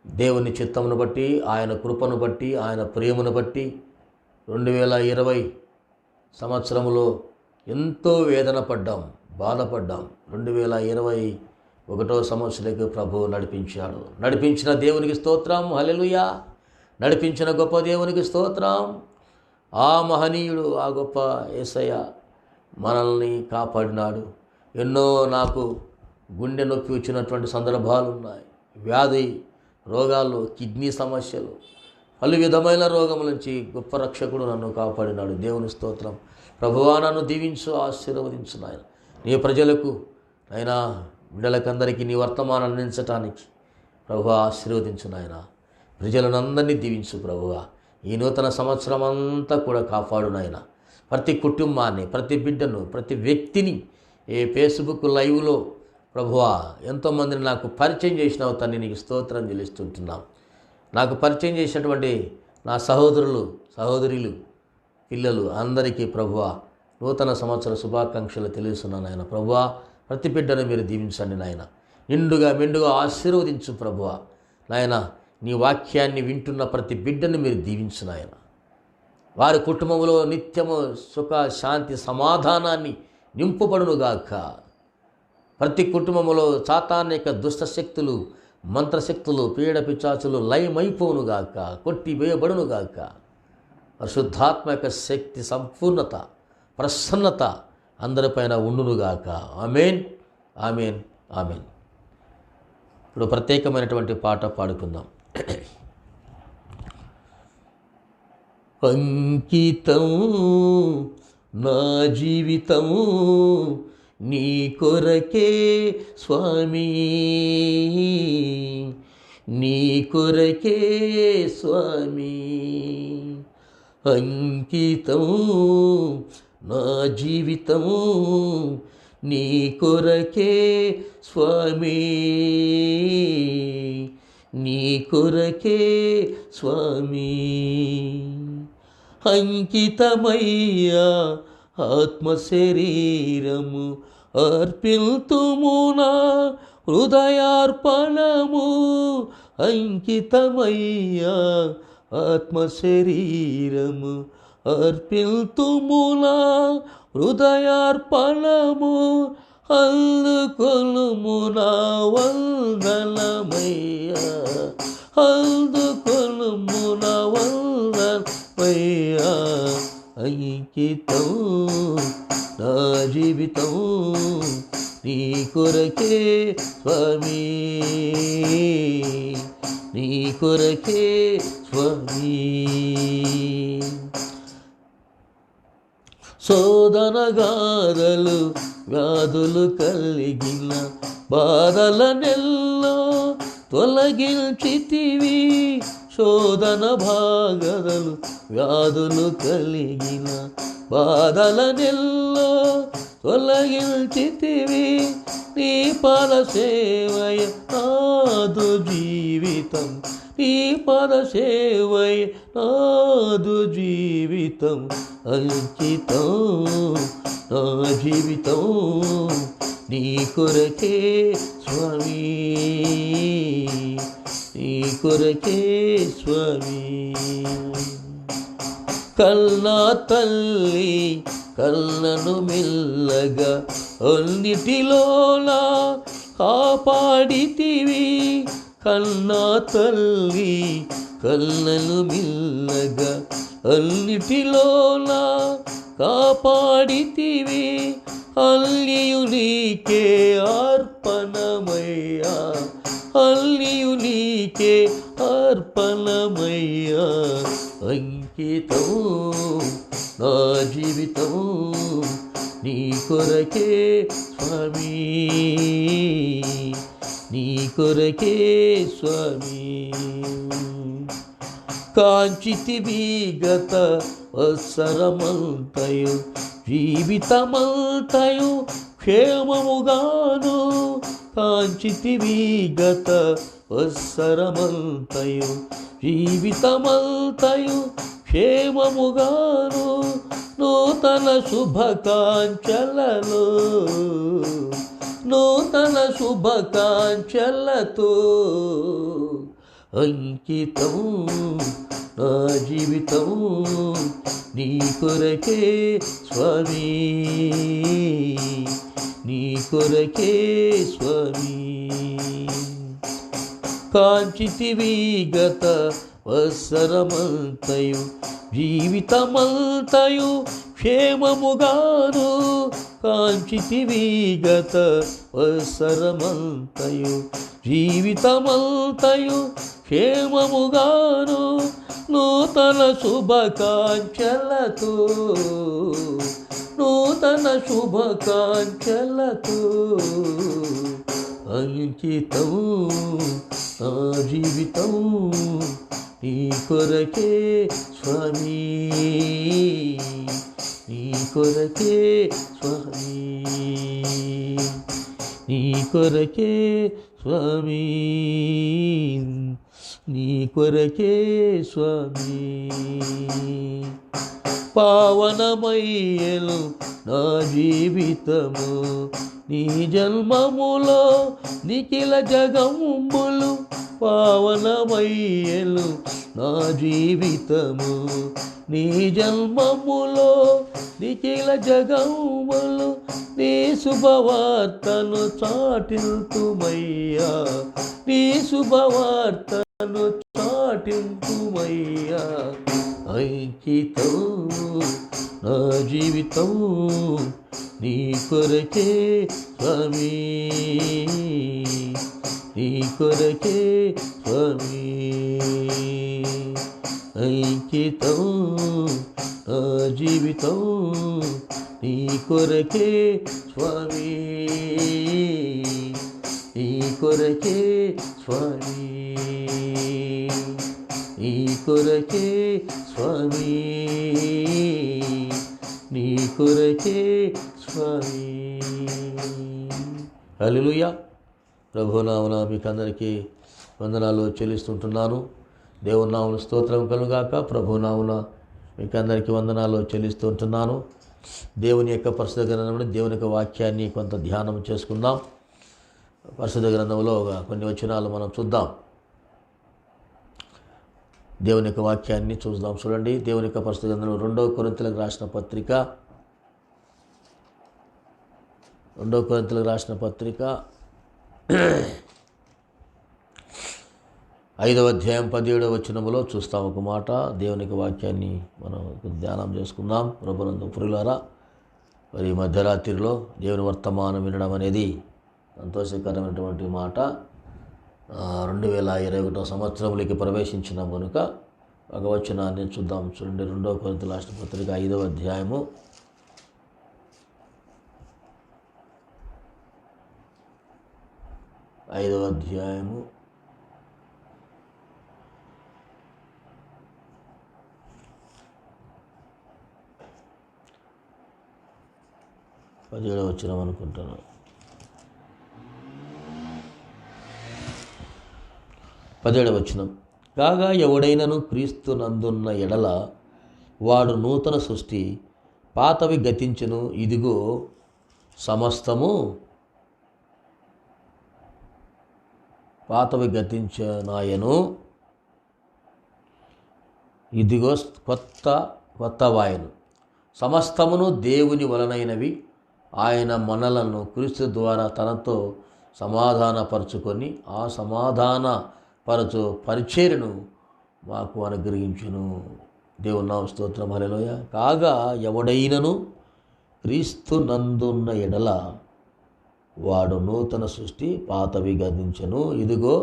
దేవుని చిత్తమును బట్టి, ఆయన కృపను బట్టి, ఆయన ప్రేమను బట్టి 2020 సంవత్సరంలో ఎంతో వేదన పడ్డాం, బాధపడ్డాం. 2021 సంవత్సరానికి ప్రభువు నడిపించాడు. నడిపించిన దేవునికి స్తోత్రం. హల్లెలూయా. నడిపించిన గొప్ప దేవునికి స్తోత్రం. ఆ మహనీయుడు, ఆ గొప్ప యేసయ్య మనల్ని కాపాడినాడు. ఎన్నో నాకు గుండె నొప్పి వచ్చినటువంటి సందర్భాలు ఉన్నాయి. వ్యాధి రోగాలు, కిడ్నీ సమస్యలు, పలు విధమైన రోగముల నుంచి గొప్ప రక్షకుడు నన్ను కాపాడినాడు. దేవుని స్తోత్రం. ప్రభువా, నన్ను దీవించు, ఆశీర్వదించు నాయన. నీ ప్రజలకు అయినా బిడ్డలకందరికీ నీ వర్తమానాన్ని అందించటానికి ప్రభువా ఆశీర్వదించు నాయన. ప్రజలను అందరినీ దీవించు ప్రభువా. ఈ నూతన సంవత్సరం అంతా కూడా కాపాడు నాయన. ప్రతి కుటుంబాన్ని, ప్రతి బిడ్డను, ప్రతి వ్యక్తిని ఏ ఫేస్బుక్ లైవ్లో ప్రభువా ఎంతోమందిని నాకు పరిచయం చేసినావు తండ్రి. నీకు స్తోత్రం చెల్లిస్తుంటున్నాం. నాకు పరిచయం చేసినటువంటి నా సహోదరులు, సహోదరులు, పిల్లలు అందరికీ ప్రభువా నూతన సంవత్సర శుభాకాంక్షలు తెలుస్తున్నాను నాయన. ప్రభువా, ప్రతి బిడ్డను మీరు దీవించండి నాయన. నిండుగా మెండుగా ఆశీర్వదించు ప్రభువా. నాయన, నీ వాక్యాన్ని వింటున్న ప్రతి బిడ్డను మీరు దీవించు నాయన. వారి కుటుంబంలో నిత్యము సుఖ శాంతి సమాధానాన్ని నింపబడునుగాక. ప్రతి కుటుంబంలో సాతాను యొక్క దుష్టశక్తులు, మంత్రశక్తులు, పీడ పిచాచులు లయమైపోవునుగాక, కొట్టివేయబడునుగాక. పరిశుద్ధాత్మ యొక్క శక్తి, సంపూర్ణత, ప్రసన్నత అందరిపైన ఉండునుగాక. ఆమేన్ ఆమేన్ ఆమేన్. ఇప్పుడు ప్రత్యేకమైనటువంటి పాట పాడుకుందాం. అంకితం నా జీవితము నీ కొరకే స్వామి, నీ కొరకే స్వామి. అంకితం నా జీవితము నీ కొరకే స్వామి, నీ కొరకే స్వామి. అంకితమయ్యా ఆత్మ శరీరము అర్పిల్తుము నా హృదయార్పణము. అంకితమయ్యా ఆత్మ శరీరము అర్పిల్తుము నా హృదయార్పణము. అందుకొనుము నా వందనమయ్యా, అందుకొనుము నా వందనమయ్యా. అంకితం నా జీవితం నీ కొరకే స్వామి, నీ కొరకే స్వామి. శోధనగాథలు వ్యాధులు కలిగిన బాధలనెల్లో తొలగించితివి. శోధన బాధలు వ్యాధులు కలిగిన బాధలనెల్లో తొలగించితివి. నీ పద సేవయ నాదు జీవితం, నీ పద సేవయ నాదు జీవితం. అంకితం నా జీవితం నీ కొరకే స్వామి, నీ కొరకే స్వామి. కన్నా తల్లి కళ్ళను మెల్లగా అన్నిటిలోనా కాపాడితివి. కన్నా తల్లి కళ్ళను మెల్లగా అన్నిటిలోనా కాపాడితివి. అల్లియు నీకే అర్పణమయ్యా, అల్లియు నీకే అర్పణమయ్యా. అంకితం నా జీవితం నీ కొరకే స్వామి, నీ కొరకే స్వామి. కాంచితివి గత వత్సరమంతయు జీవితమంతయు క్షేమముగాను. కాంచితివి గత వత్సరమంతయు జీవితమంతయు క్షేమముగాను. నూతన శుభకాంక్షలలో, నూతన శుభకాంక్షలతో అంకితం నా జీవితం నీ కొరకే స్వామి, నీ కొరకే స్వామి. కాంచితివి గత వత్సరమంతయు జీవితమంతయు క్షేమముగాను. కాంచితివి గత వత్సరమంతయు జీవితమంతయు క్షేమముగాను. నూతన శుభకాంక్షలతో, నూతన శుభకాంక్షలతో అంకితం నా జీవితం నీ కొరకే స్వామి, నీ కొరకే స్వామి, నీ కొరకే స్వామి, నీ కొరకే స్వామి. పావనమయ్యను నా జీవితము నీ జన్మములో నిఖిల జగములు. పావనమయ్యను నా జీవితము నీ జన్మములో నిఖిల జగములు. నీ శుభవార్తను చాటిల్తుమయ్యా, నీ శుభవార్తను చాటిల్తుమయ్యా. అంకితం నా జీవితం నీ కొరకే స్వామి, నీ కొరకే స్వామి. అంకితం నా జీవితం నీ కొరకే స్వామి, నీ కొరకే స్వామి, నీ కొరకే స్వామి, నీ కొరకే స్వామి. హల్లెలూయా. ప్రభునామమున మీకు అందరికీ వందనాలు చెల్లిస్తుంటున్నాను. దేవుని నామమున స్తోత్రం కలుగాక. ప్రభునామమున మీకు అందరికీ వందనాలు చెల్లిస్తుంటున్నాను. దేవుని యొక్క పరిశుద్ధ గ్రంథంలో దేవుని యొక్క వాక్యాన్ని కొంత ధ్యానం చేసుకుందాం. పరిశుద్ధ గ్రంథంలో కొన్ని వచనాలు మనం చూద్దాం. దేవుని యొక్క వాక్యాన్ని చూద్దాం. చూడండి, దేవుని యొక్క పరిశుద్ధ గ్రంథంలో 2 కొరింథీయులకు రాసిన పత్రిక 5వ అధ్యాయం 17వ వచనములో చూస్తాం ఒక మాట. దేవుని యొక్క వాక్యాన్ని మనం ధ్యానం చేసుకుందాం. ప్రభునందు ప్రియులారా, మరి మధ్యరాత్రిలో దేవుని వర్తమానం వినడం అనేది సంతోషకరమైనటువంటి మాట. 2021 సంవత్సరంలోకి ప్రవేశించినాం కనుక ఒక వచనాన్ని చూద్దాం. చూడండి, 2 కొరింథీయుల రాసిన పత్రిక 5వ అధ్యాయము 17వ వచనం అనుకుంటాను. 17వ వచనం, కాగా ఎవడైనను క్రీస్తు నందున్న ఎడల వాడు నూతన సృష్టి, పాతవి గతించెను, ఇదిగో సమస్తము పాతవి గతించనాయను, ఇదిగో కొత్తవాయను. సమస్తమును దేవుని వలనైనవి, ఆయన మనలను క్రీస్తు ద్వారా తనతో సమాధానపరుచుకొని ఆ సమాధానపరచు పరిచర్యను మాకు అనుగ్రహించును. దేవుని నామ స్తోత్రం. హల్లెలూయా. కాగా ఎవడైనను క్రీస్తు నందున్న ఎడల వాడు నూతన సృష్టి, పాతవి గతించెను, ఇదిగో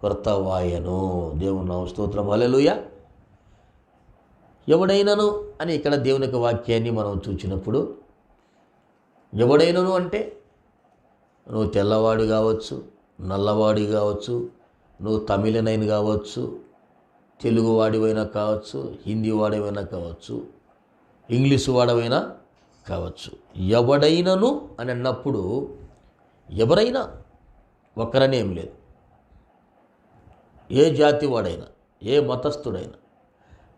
కొత్తవాయను. దేవుని నామ స్తోత్రం. హల్లెలూయా. ఎవడైనను అని ఇక్కడ దేవుని యొక్క వాక్యాన్ని మనం చూసినప్పుడు, ఎవడైనను అంటే నువ్వు తెల్లవాడు కావచ్చు, నల్లవాడి కావచ్చు, నువ్వు తమిళనైన కావచ్చు, తెలుగు వాడివైనా కావచ్చు, హిందీ వాడివైనా కావచ్చు, ఇంగ్లీషు వాడవైనా కావచ్చు. ఎవడైనను అని అన్నప్పుడు ఎవరైనా ఒకరనేం లేదు. ఏ జాతి వాడైనా, ఏ మతస్థుడైనా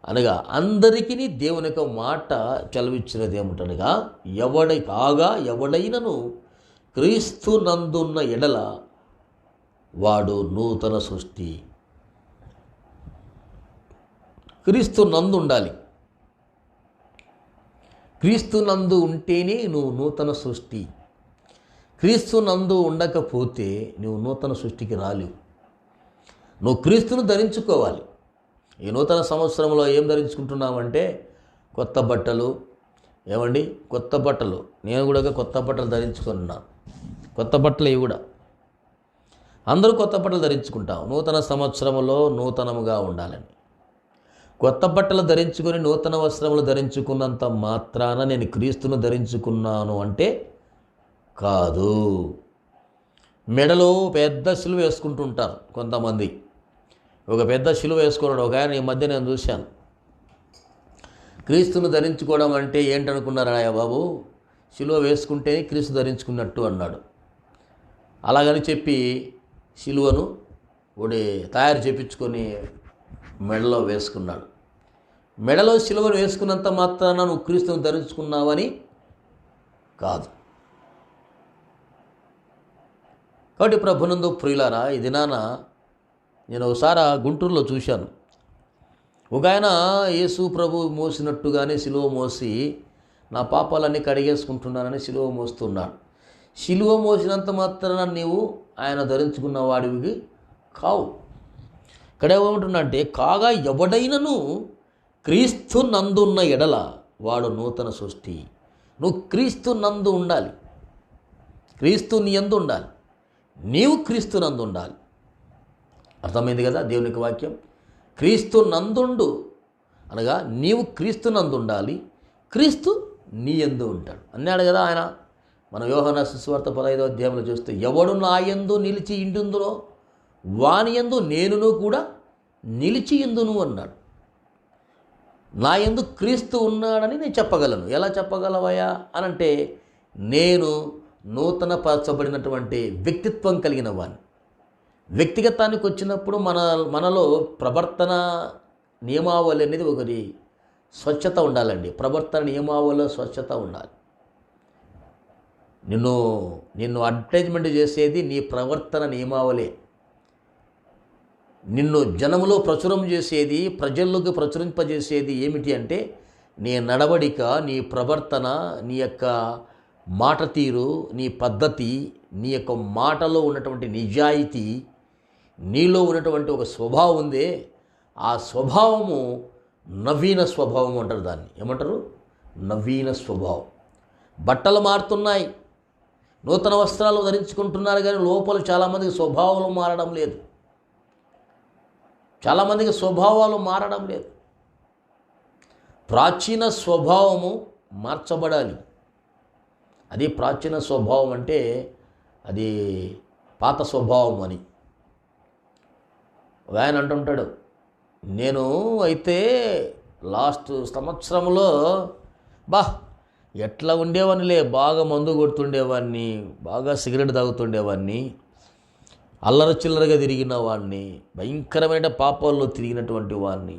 అనగా అందరికీ దేవుని యొక్క మాట చలవిచ్చినది ఏమిటనగా, కాగా ఎవడైనను క్రీస్తు నందున్న ఎడల వాడు నూతన సృష్టి. క్రీస్తు నందు ఉండాలి. క్రీస్తు నందు ఉంటేనే నువ్వు నూతన సృష్టి. క్రీస్తు నందు ఉండకపోతే నువ్వు నూతన సృష్టికి రాలేవు. నువ్వు క్రీస్తును ధరించుకోవాలి. ఈ నూతన సంవత్సరంలో ఏం ధరించుకుంటున్నామంటే కొత్త బట్టలు. ఏమండి, కొత్త బట్టలు. నేను కూడా కొత్త బట్టలు ధరించుకున్నాను. కొత్త బట్టలు ఇవి కూడా అందరూ కొత్త బట్టలు ధరించుకుంటాం. నూతన సంవత్సరంలో నూతనముగా ఉండాలని. కొత్త బట్టలు ధరించుకొని నూతన వస్త్రములు ధరించుకున్నంత మాత్రాన నేను క్రీస్తును ధరించుకున్నాను అంటే కాదు. మెడలో పెద్ద సిలువ వేసుకుంటుంటారు కొంతమంది. ఒక పెద్ద సిలువ వేసుకున్నాడు ఒక ఆయన. ఈ మధ్య నేను చూశాను. క్రీస్తును ధరించుకోవడం అంటే ఏంటనుకున్నారా బాబు, సిలువ వేసుకుంటేనే క్రీస్తు ధరించుకున్నట్టు అన్నాడు. అలాగని చెప్పి సిలువను తయారు చేయించుకొని మెడలో వేసుకున్నాడు. మెడలో సిలువను వేసుకున్నంత మాత్రాన నువ్వు క్రీస్తును ధరించుకున్నావని కాదు. కాబట్టి ప్రభునందు ప్రియులారా, ఈ దినాన నేను ఒకసారి గుంటూరులో చూశాను. ఒక ఆయన యేసు ప్రభు మోసినట్టుగానే సిలువ మోసి నా పాపాలన్నీ కడిగేసుకుంటున్నానని సిలువ మోస్తున్నాడు. సిలువ మోసినంత మాత్రాన నీవు ఆయన ధరించుకున్న వాడివి కావు. ఇక్కడ ఏమంటున్నాడంటే, కాగా ఎవడైనను క్రీస్తు నందున్న ఎడల వాడు నూతన సృష్టి. నువ్వు క్రీస్తు నందు ఉండాలి. క్రీస్తు నీ యందు ఉండాలి. నీవు క్రీస్తు నందు ఉండాలి. అర్థమైంది కదా దేవుని యొక్క వాక్యం. క్రీస్తు నందుండు అనగా నీవు క్రీస్తు నందు ఉండాలి, క్రీస్తు నీ యందు ఉంటాడు అన్నాడు కదా ఆయన. మన యోహాను సువార్త 15వ అధ్యాయంలో చూస్తే, ఎవడు నా యందు నిలిచి ఇంటుందులో వాని యందు నేనును కూడా నిలిచియుందును అన్నాడు. నా యందు క్రీస్తు ఉన్నాడని నేను చెప్పగలను. ఎలా చెప్పగలవయ్యా అనంటే, నేను నూతన పరచబడినటువంటి వ్యక్తిత్వం కలిగిన వాడిని. వ్యక్తిగతానికి వచ్చినప్పుడు మనలో ప్రవర్తన నియమావళి అనేది ఒకటి స్వచ్ఛత ఉండాలండి. ప్రవర్తన నియమావళిలో స్వచ్ఛత ఉండాలి. నిన్ను అడ్వర్టైజ్మెంట్ చేసేది నీ ప్రవర్తన నియమావళే. నిన్ను జనములో ప్రచురం చేసేది, ప్రజల్లోకి ప్రచురింపజేసేది ఏమిటి అంటే నీ నడవడిక, నీ ప్రవర్తన, నీ యొక్క మాట తీరు, నీ పద్ధతి, నీ యొక్క మాటలో ఉన్నటువంటి నిజాయితీ, నీలో ఉన్నటువంటి ఒక స్వభావం ఉందే, ఆ స్వభావము నవీన స్వభావం అంటారు. దాన్ని ఏమంటారు? నవీన స్వభావం. బట్టలు మారుతున్నాయి, నూతన వస్త్రాలు ధరించుకుంటున్నారు, కానీ లోపల చాలామందికి స్వభావాలు మారడం లేదు. చాలామందికి స్వభావాలు మారడం లేదు. ప్రాచీన స్వభావము మార్చబడాలి. అది ప్రాచీన స్వభావం అంటే అది పాత స్వభావం అని. ఆయన అంటుంటాడు, నేను అయితే లాస్ట్ సంవత్సరంలో ఎట్లా ఉండేవాడినిలే, బాగా మందు కొడుతుండేవాడిని, బాగా సిగరెట్ తాగుతుండేవాడిని, అల్లర చిల్లరగా తిరిగిన వాడిని, భయంకరమైన పాపాల్లో తిరిగినటువంటి వాడిని,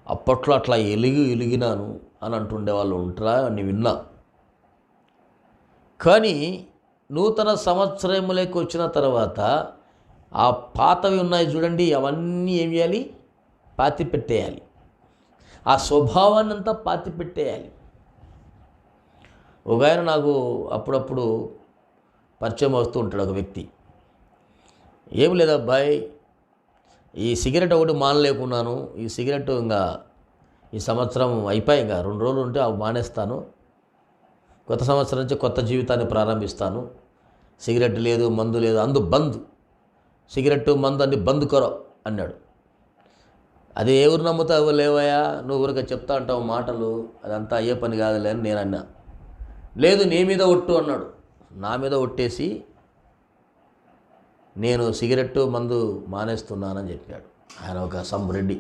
అప్పట్లో అట్లా ఎలిగినాను అని అంటుండే వాళ్ళు ఉంటారా అని విన్నా. కానీ నూతన సంవత్సరంలోకి వచ్చిన తర్వాత ఆ పాతవి ఉన్నాయి చూడండి, అవన్నీ ఏం చేయాలి? పాతి పెట్టేయాలి. ఆ స్వభావాన్ని అంతా పాతి పెట్టేయాలి. ఒక ఆయన నాకు అప్పుడప్పుడు పరిచయం వస్తూ ఉంటాడు, ఒక వ్యక్తి. ఏం లేదు అబ్బాయి, ఈ సిగరెట్ ఒకటి మానలేకున్నాను, ఈ సిగరెట్ ఇంకా ఈ సంవత్సరం అయిపోయి ఇంకా 2 రోజులు ఉంటే అవి మానేస్తాను, కొత్త సంవత్సరం నుంచి కొత్త జీవితాన్ని ప్రారంభిస్తాను, సిగరెట్ లేదు, మందు లేదు, బంద్, సిగరెట్ మందు అన్ని బంద్ కరో అన్నాడు. అది ఎవరు నమ్ముతావు? లేవయా, నువ్వు ఊరికే చెప్తా అంటావు మాటలు, అదంతా అయ్యే పని కాదులే అని నేను అన్నా. లేదు, నీ మీద ఒట్టు అన్నాడు. నా మీద ఒట్టేసి నేను సిగరెట్టు మందు మానేస్తున్నానని చెప్పాడు. ఆయన ఒక రెడ్డి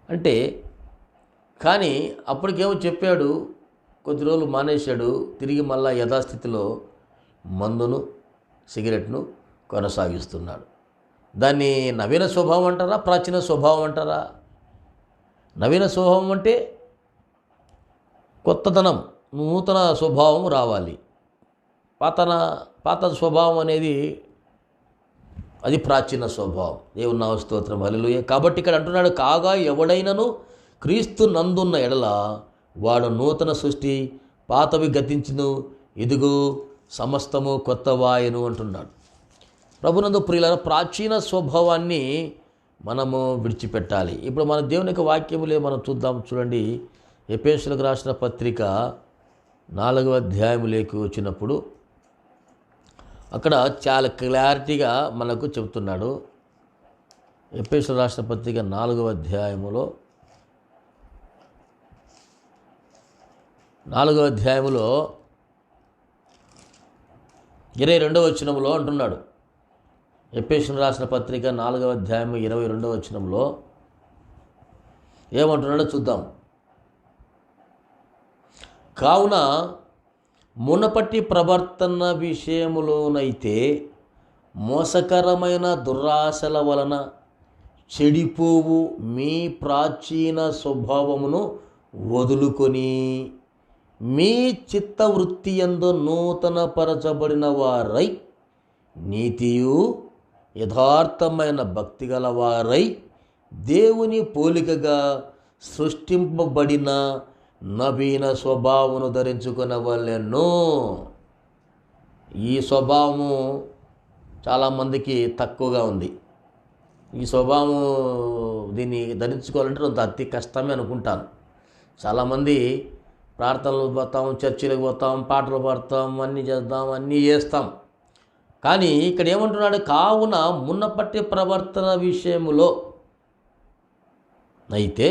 అంటే. కానీ అప్పటికేమో చెప్పాడు, కొద్ది రోజులు మానేశాడు, తిరిగి మళ్ళా యథాస్థితిలో మందును సిగరెట్ను కొనసాగిస్తున్నాడు. దాన్ని నవీన స్వభావం అంటారా, ప్రాచీన స్వభావం అంటారా? నవీన స్వభావం అంటే కొత్తదనం, నూతన స్వభావం రావాలి. పాత స్వభావం అనేది అది ప్రాచీన స్వభావం. దేవుని నామ స్తోత్రం, హల్లెలూయా. కాబట్టి ఇక్కడ అంటున్నాడు, కాగా ఎవడైనను క్రీస్తు నందున్న ఎడల వాడు నూతన సృష్టి, పాతవి గతించును, ఇదిగో సమస్తము కొత్తవాయను అంటున్నాడు. ప్రభునందు ప్రియులారా, ప్రాచీన స్వభావాన్ని మనము విడిచిపెట్టాలి. ఇప్పుడు మన దేవుని యొక్క వాక్యములే మనం చూద్దాం. చూడండి, ఎఫెసీయులకు రాసిన పత్రిక 4వ అధ్యాయములోకి వచ్చినప్పుడు అక్కడ చాలా క్లారిటీగా మనకు చెబుతున్నాడు. ఎఫెసీయులకు రాసిన పత్రిక 4వ అధ్యాయములో 22వ వచనంలో అంటున్నాడు. ఎఫెసీయులకు రాసిన పత్రిక 4వ అధ్యాయము 22వ వచనంలో ఏమంటున్నాడో చూద్దాం. కావున మునపటి ప్రవర్తన విషయములోనైతే మోసకరమైన దురాశల వలన చెడిపోవు మీ ప్రాచీన స్వభావమును వదులుకొని మీ చిత్తవృత్తి యందు నూతన పరచబడిన వారై నీతియు యథార్థమైన భక్తి గల వారై దేవుని పోలికగా సృష్టింపబడిన నవీన స్వభావమును ధరించుకునవలెను. ఈ స్వభావము చాలామందికి తక్కువగా ఉంది. ఈ స్వభావం దీన్ని ధరించుకోవాలంటే కొంత అతి కష్టమే అనుకుంటాను. చాలామంది ప్రార్థనలు పోతాం, చర్చిలకు పోతాం, పాటలు పాడతాం, అన్నీ చేద్దాం, అన్నీ చేస్తాం. కానీ ఇక్కడ ఏమంటున్నాడు? కావున మున్నపట్టి ప్రవర్తన విషయములో అయితే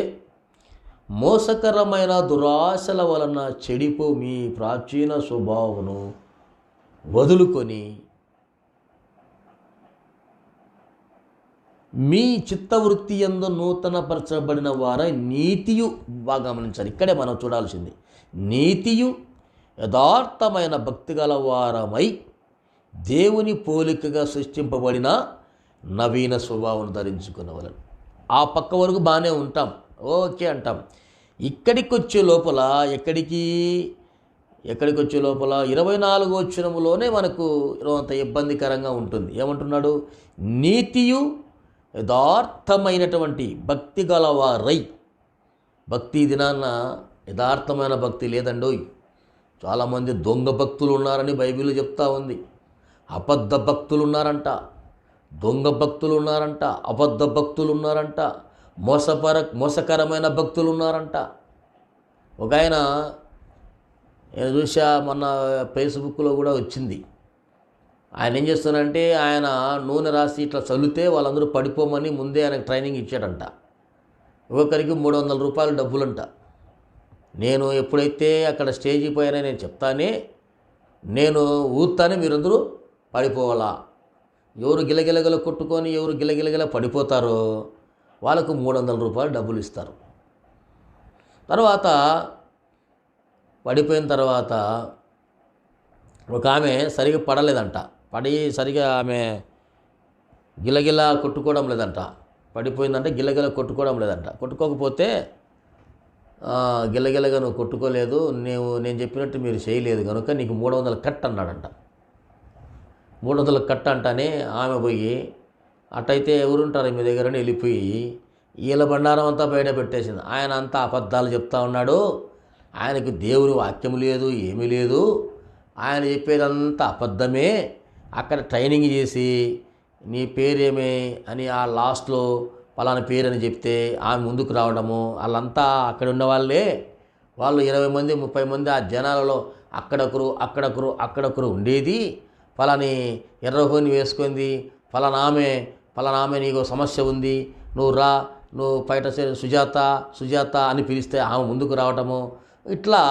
మోసకరమైన దురాశల వలన చెడిపో మీ ప్రాచీన స్వభావమును వదులుకొని మీ చిత్తవృత్తి యందు నూతనపరచబడిన వారై నీతియు, బాగా గమనించాలి, ఇక్కడే మనం చూడాల్సింది, నీతియు యథార్థమైన భక్తి గల వారమై దేవుని పోలికగా సృష్టింపబడిన నవీన స్వభావం ధరించుకునేవాళ్ళని. ఆ పక్క వరకు బాగానే ఉంటాం, ఓకే అంటాం. ఇక్కడికి వచ్చే లోపల ఎక్కడికి వచ్చే లోపల 24వ వచనములోనే మనకు అంత ఇబ్బందికరంగా ఉంటుంది. ఏమంటున్నాడు? నీతియు యథార్థమైనటువంటి భక్తి గలవారై. భక్తి దినాన్న యథార్థమైన భక్తి లేదండోయ్. చాలామంది దొంగ భక్తులు ఉన్నారని బైబిల్ చెప్తా ఉంది. అబద్ధ భక్తులు ఉన్నారంట, దొంగ భక్తులు ఉన్నారంట, అబద్ధ భక్తులు ఉన్నారంట, మోసకరమైన భక్తులు ఉన్నారంట. ఒక ఆయన నేను చూసా మొన్న ఫేస్బుక్లో కూడా వచ్చింది. ఆయన ఏం చేస్తానంటే ఆయన నూనె రాసి ఇట్లా చల్లితే వాళ్ళందరూ పడిపోమని ముందే ఆయనకు ట్రైనింగ్ ఇచ్చాడంట. ఒక్కొక్కరికి 300 రూపాయలు డబ్బులంట. నేను ఎప్పుడైతే అక్కడ స్టేజీ పైన నేను చెప్తానే, నేను ఊతానే మీరందరూ పడిపోవాలా. ఎవరు గిలగిలగల కొట్టుకొని ఎవరు గిలగిలగల పడిపోతారో వాళ్ళకు 300 రూపాయలు డబ్బులు ఇస్తారు. తర్వాత పడిపోయిన తర్వాత ఒక ఆమె సరిగా పడలేదంట. సరిగా ఆమె గిలగిల కొట్టుకోవడం లేదంట. పడిపోయిందంటే గిలగిల కొట్టుకోవడం లేదంట. కొట్టుకోకపోతే గిలగిలగా నువ్వు కొట్టుకోలేదు, నేను చెప్పినట్టు మీరు చేయలేదు కనుక నీకు 300 కట్ అన్నాడంట. 300 కట్ అంటానే ఆమె పోయి అట్టయితే ఎవరుంటారు మీ దగ్గరని వెళ్ళిపోయి వీళ్ళ బండారం అంతా బయట పెట్టేసింది. ఆయన అంతా అబద్ధాలు చెప్తా ఉన్నాడు, ఆయనకు దేవుని వాక్యం లేదు, ఏమీ లేదు, ఆయన చెప్పేదంతా అబద్ధమే. అక్కడ ట్రైనింగ్ చేసి నీ పేరేమే అని ఆ లాస్ట్లో పలానా పేరు అని చెప్తే ఆమె ముందుకు రావడము, వాళ్ళంతా అక్కడ ఉన్నవాళ్ళే. వాళ్ళు 20 మంది 30 మంది ఆ జనాలలో అక్కడొకరు ఉండేది. పలాని ఎర్రహోని వేసుకుంది, పలానామె నీకు సమస్య ఉంది, నువ్వు రా, నువ్వు బయట సుజాత అని పిలిస్తే ఆమె ముందుకు రావటము. ఇట్లా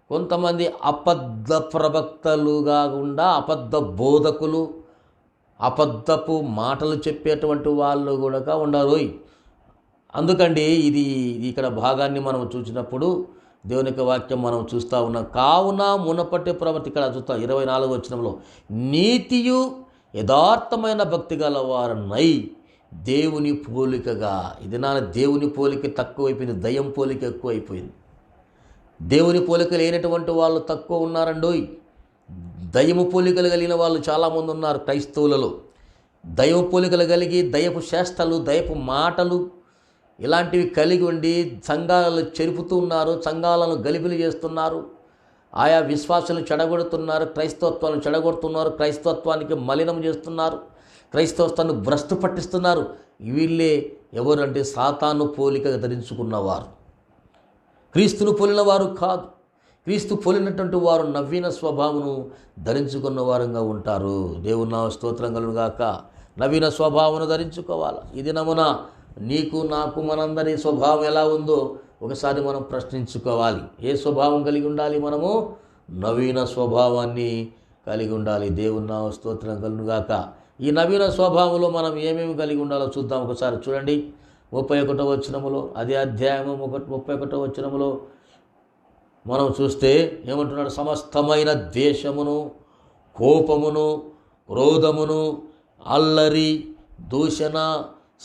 కొంతమంది అబద్ధ ప్రవక్తలుగా గుండా అబద్ధ బోధకులు, అబద్ధపు మాటలు చెప్పేటువంటి వాళ్ళు కూడా ఉండరు. అందుకండి ఇది ఇక్కడ భాగాన్ని మనం చూసినప్పుడు దేవుని యొక్క వాక్యం మనం చూస్తూ ఉన్నాం. కావున మునపటి ప్రవర్తి, ఇక్కడ చూస్తాం 24వ వచనంలో, నీతియు యథార్థమైన భక్తి గల వారనై దేవుని పోలికగా. ఇది నా దేవుని పోలిక తక్కువైపోయింది, దయ్యం పోలిక ఎక్కువైపోయింది. దేవుని పోలిక లేనటువంటి వాళ్ళు తక్కువ ఉన్నారండోయ్. దయ్యము పోలికలు కలిగిన వాళ్ళు చాలామంది ఉన్నారు క్రైస్తవులలో. దైవ పోలికలు కలిగి దయపు చేష్టలు, దయపు మాటలు ఇలాంటివి కలిగి ఉండి సంఘాలను చెరుపుతూ ఉన్నారు, సంఘాలను గలిబిలి చేస్తున్నారు, ఆయా విశ్వాసాలను చెడగొడుతున్నారు, క్రైస్తవత్వాన్ని చెడగొడుతున్నారు, క్రైస్తవత్వానికి మలినం చేస్తున్నారు, క్రైస్తవత్వాన్ని భ్రష్టు పట్టిస్తున్నారు. వీళ్ళే ఎవరంటే సాతాను పోలిక ధరించుకున్నవారు, క్రీస్తును పోలిన వారు కాదు. క్రీస్తు పోలినటువంటి వారు నవీన స్వభావమును ధరించుకున్న వారంగా ఉంటారు. దేవుని నామ స్తోత్రం కలుగును గాక. నవీన స్వభావమును ధరించుకోవాలి. ఇది నమున నీకు నాకు మనందరి స్వభావం ఎలా ఉందో ఒకసారి మనం ప్రశ్నించుకోవాలి. ఏ స్వభావం కలిగి ఉండాలి? మనము నవీన స్వభావాన్ని కలిగి ఉండాలి. దేవుని నామ స్తోత్రం కలుగును గాక. ఈ నవీన స్వభావంలో మనం ఏమేమి కలిగి ఉండాలో చూద్దాం. ఒకసారి చూడండి 31వ వచనములో, అదే అధ్యాయము 31వ వచనములో మనం చూస్తే ఏమంటున్నాడు? సమస్తమైన ద్వేషమును, కోపమును, క్రోధమును, అల్లరి, దూషణ,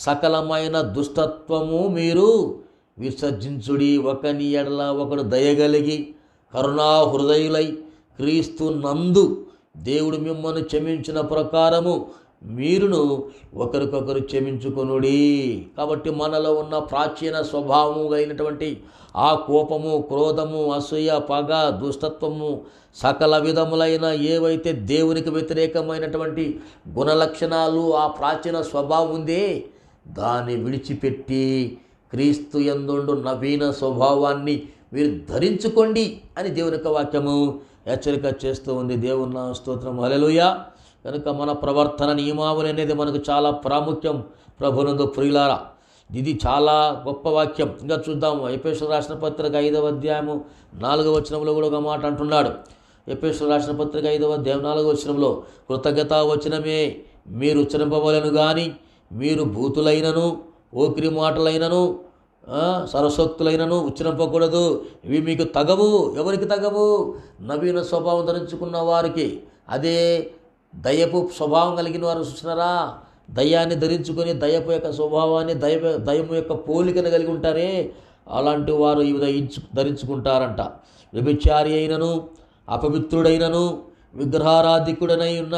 సకలమైన దుష్టత్వము మీరు విసర్జించుడి. ఒకని ఎడల ఒకడు దయగలిగి కరుణా హృదయులై క్రీస్తు నందు దేవుడు మిమ్మల్ని క్షమించిన ప్రకారము మీరును ఒకరికొకరు క్షమించుకొనుడి. కాబట్టి మనలో ఉన్న ప్రాచీన స్వభావము అయినటువంటి ఆ కోపము, క్రోధము, అసూయ, పగ, దుష్టత్వము, సకల విధములైన ఏవైతే దేవునికి వ్యతిరేకమైనటువంటి గుణలక్షణాలు ఆ ప్రాచీన స్వభావం ఉందే దాన్ని విడిచిపెట్టి క్రీస్తు యందుండు నవీన స్వభావాన్ని మీరు ధరించుకోండి అని దేవుని యొక్క వాక్యము హెచ్చరిక చేస్తూ ఉంది. దేవుని నామ స్తోత్రం, హల్లెలూయా. కనుక మన ప్రవర్తన నియమావళి అనేది మనకు చాలా ప్రాముఖ్యం. ప్రభునందు ప్రియులారా, ఇది చాలా గొప్ప వాక్యం. ఇంకా చూద్దాం. ఎఫెసీయులకు రాసిన పత్రిక 5వ అధ్యాయము 4వ వచనంలో కూడా ఒక మాట అంటున్నాడు. ఎఫెసీయులకు రాసిన పత్రిక 5వ అధ్యాయం 4వ వచనంలో, కృతజ్ఞతా వచనమే మీరు ఉచ్చరింపవలెను కానీ మీరు భూతులైనను ఓకిరి మాటలైనను సరస్వక్తులైనను ఉచ్చరింపకూడదు. ఇవి మీకు తగవు. ఎవరికి తగవు? నవీన స్వభావం ధరించుకున్న వారికి. అదే దయపు స్వభావం కలిగిన వారు చూసినారా, దయ్యాన్ని ధరించుకొని దయపు యొక్క స్వభావాన్ని దయము యొక్క పోలికను కలిగి ఉంటారే, అలాంటి వారు ఇవి ధరించుకుంటారంట. వ్యభిచారి అయినను అపవిత్రుడైనను విగ్రహారాధికుడనై ఉన్న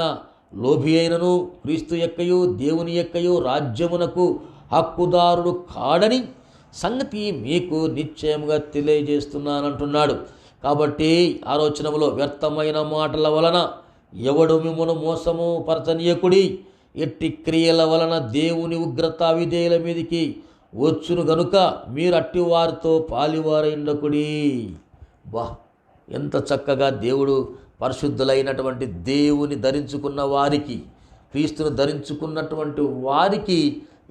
లోభి అయినను క్రీస్తు యొక్కయు దేవుని యొక్కయు రాజ్యమునకు హక్కుదారుడు కాడని సంగతి మీకు నిశ్చయముగా తెలియజేస్తున్నానంటున్నాడు. కాబట్టి ఆలోచనలో వ్యర్థమైన మాటల వలన ఎవడు మిమ్మను మోసము పరచనీయకుడి. ఎట్టి క్రియల వలన దేవుని ఉగ్రత విధేయుల మీదికి వచ్చును గనుక మీరు అట్టి వారితో పాలివారైండకుడి. వా, ఎంత చక్కగా దేవుడు పరిశుద్ధులైనటువంటి దేవుని ధరించుకున్న వారికి, క్రీస్తును ధరించుకున్నటువంటి వారికి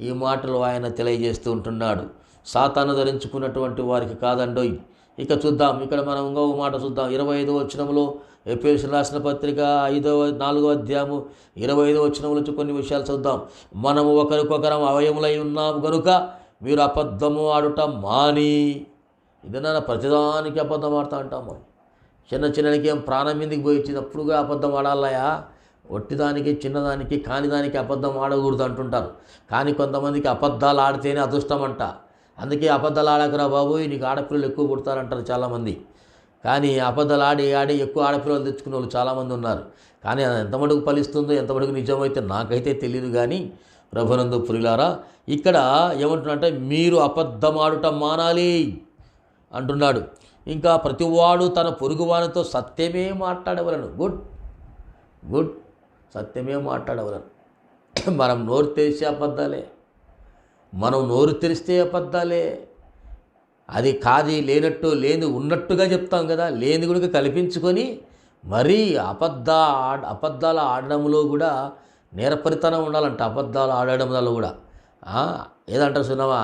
ఈ మాటలు ఆయన తెలియజేస్తూ ఉంటున్నాడు. సాతాను ధరించుకున్నటువంటి వారికి కాదండోయ్. ఇక చూద్దాం, ఇక్కడ మనం ఇంకో మాట చూద్దాం. 25వ వచనంలో ఎఫెసీయులకు రాసిన పత్రిక 4వ అధ్యాయము 25వ వచనం నుంచి కొన్ని విషయాలు చూద్దాం. మనము ఒకరికొకరం అవయములై ఉన్నాము కనుక మీరు అబద్ధము ఆడుట మాని. ఇదన్నా ప్రతిదానికి అబద్ధం ఆడుతూ అంటాము. చిన్నకి ఏం ప్రాణం మీదకి పోయి ఇచ్చినప్పుడుగా అబద్ధం ఆడాలయా? ఒట్టిదానికి చిన్నదానికి కానిదానికి అబద్ధం ఆడకూడదు అంటుంటారు. కానీ కొంతమందికి అబద్ధాలు ఆడితేనే అదృష్టం అంట. అందుకే అబద్ధాలు ఆడకరా బాబు, నీకు ఆడపిల్లలు ఎక్కువ పుడతారంటారు చాలామంది. కానీ అబద్ధాలు ఆడి ఎక్కువ ఆడపిల్లలు తెచ్చుకునే వాళ్ళు చాలామంది ఉన్నారు. కానీ అది ఎంతమటుకు ఫలిస్తుందో ఎంతమటుకు నిజమైతే నాకైతే తెలియదు. కానీ ప్రభునందు ప్రియులారా, ఇక్కడ ఏమంటున్నాడంటే మీరు అబద్ధమాడుట మానాలి అంటున్నాడు. ఇంకా ప్రతివాడు తన పొరుగువానితో సత్యమే మాట్లాడవలను. గుడ్ సత్యమే మాట్లాడవలను. మనం నోరు తెరిస్తే అబద్ధాలే, మనం నోరు తెరిస్తే అబద్ధాలే. అది కాది లేనట్టు లేని ఉన్నట్టుగా చెప్తాం కదా, లేని కూడా కల్పించుకొని మరీ అబద్ధాలు ఆడడంలో కూడా నేరపరితనం ఉండాలంట. అబద్ధాలు ఆడడంలో కూడా ఏదంటారు సున్నమా,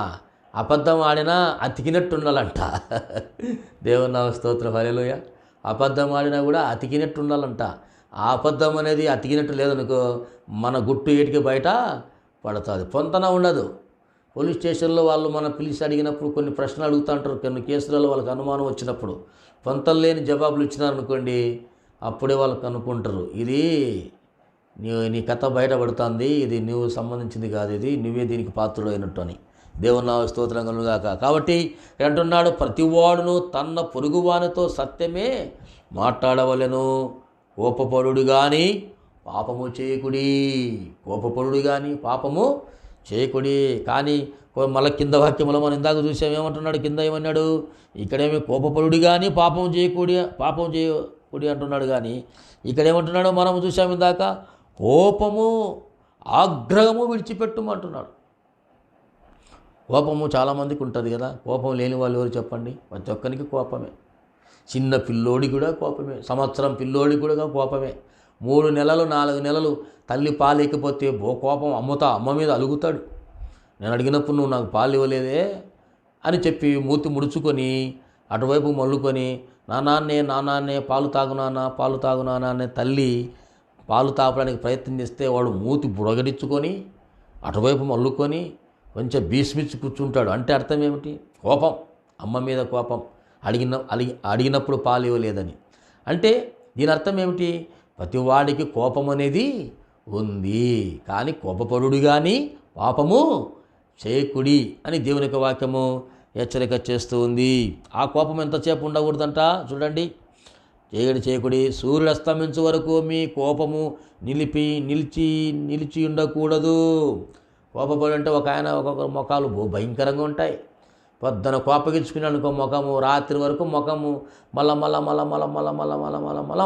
అబద్ధం ఆడినా అతికినట్టు ఉండాలంట. దేవుని నామ స్తోత్రం, హల్లెలూయా. అబద్ధం ఆడినా కూడా అతికినట్టు ఉండాలంట. ఆ అబద్ధం అనేది అతికినట్టు లేదనుకో, మన గుట్టు ఏటికి బయట పడుతుంది, పొంతన ఉండదు. పోలీస్ స్టేషన్లో వాళ్ళు మనం పిలిచి అడిగినప్పుడు కొన్ని ప్రశ్నలు అడుగుతూ ఉంటారు. కొన్ని కేసులలో వాళ్ళకి అనుమానం వచ్చినప్పుడు పొంతలు లేని జవాబులు ఇచ్చినారనుకోండి, అప్పుడే వాళ్ళకి అనుకుంటారు ఇది నీ కథ బయటపడుతుంది, ఇది నువ్వు సంబంధించింది కాదు, ఇది నువ్వే దీనికి పాత్రుడు అయినట్టు అని. దేవుని నామ స్తోత్రం కలుగుగాక. కాబట్టి అంటున్నాడు, ప్రతివాడును తన పొరుగువానితో సత్యమే మాట్లాడవలెను. కోపపరుడు కానీ పాపము చేయకుడి. కోపపరుడు కానీ పాపము చేయకుడి. కానీ మళ్ళీ కింద వాక్యంలో మనం ఇందాక చూసాం, ఏమంటున్నాడు కింద, ఏమన్నాడు? ఇక్కడేమి కోపపరుడు కానీ పాపం చేయకుడి అంటున్నాడు. కానీ ఇక్కడ ఏమంటున్నాడు మనం చూసాం ఇందాక, కోపము ఆగ్రహము విడిచిపెట్టుమంటున్నాడు. కోపము చాలామందికి ఉంటుంది కదా. కోపం లేని వాళ్ళు ఎవరు చెప్పండి? ప్రతి ఒక్కరికి కోపమే. చిన్న పిల్లోడి కూడా కోపమే, సంవత్సరం పిల్లోడి కూడా కోపమే. 3 నెలలు 4 నెలలు తల్లి పాలు ఇకపోతే కోపం అమ్మ మీద అలుగుతాడు. నేను అడిగినప్పుడు నువ్వు నాకు పాలు ఇవ్వలేదే అని చెప్పి మూతి ముడుచుకొని అటువైపు మల్లుకొని నానాన్నే పాలు తాగునానా అనే తల్లి పాలు తాపడానికి ప్రయత్నం చేస్తే వాడు మూతి బుడగడించుకొని అటువైపు మల్లుకొని కొంచెం బీస్మిచ్చి కూర్చుంటాడు. అంటే అర్థం ఏమిటి? కోపం, అమ్మ మీద కోపం, అడిగినప్పుడు పాలు ఇవ్వలేదని. అంటే దీని అర్థం ఏమిటి? ప్రతివాడికి కోపం అనేది ఉంది. కానీ కోపపరుడు కానీ పాపము చేయకుడి అని దేవుని యొక్క వాక్యము హెచ్చరిక చేస్తూ ఉంది. ఆ కోపం ఎంతసేపు ఉండకూడదంట. చూడండి, చేయకుడి. సూర్యుడు అస్తమించే వరకు మీ కోపము నిలిచి ఉండకూడదు. కోపపడి అంటే ఒక్కొక్క ముఖాలు భయంకరంగా ఉంటాయి. పొద్దున కోపగించుకుని అనుకో ముఖము, రాత్రి వరకు ముఖము మళ్ళా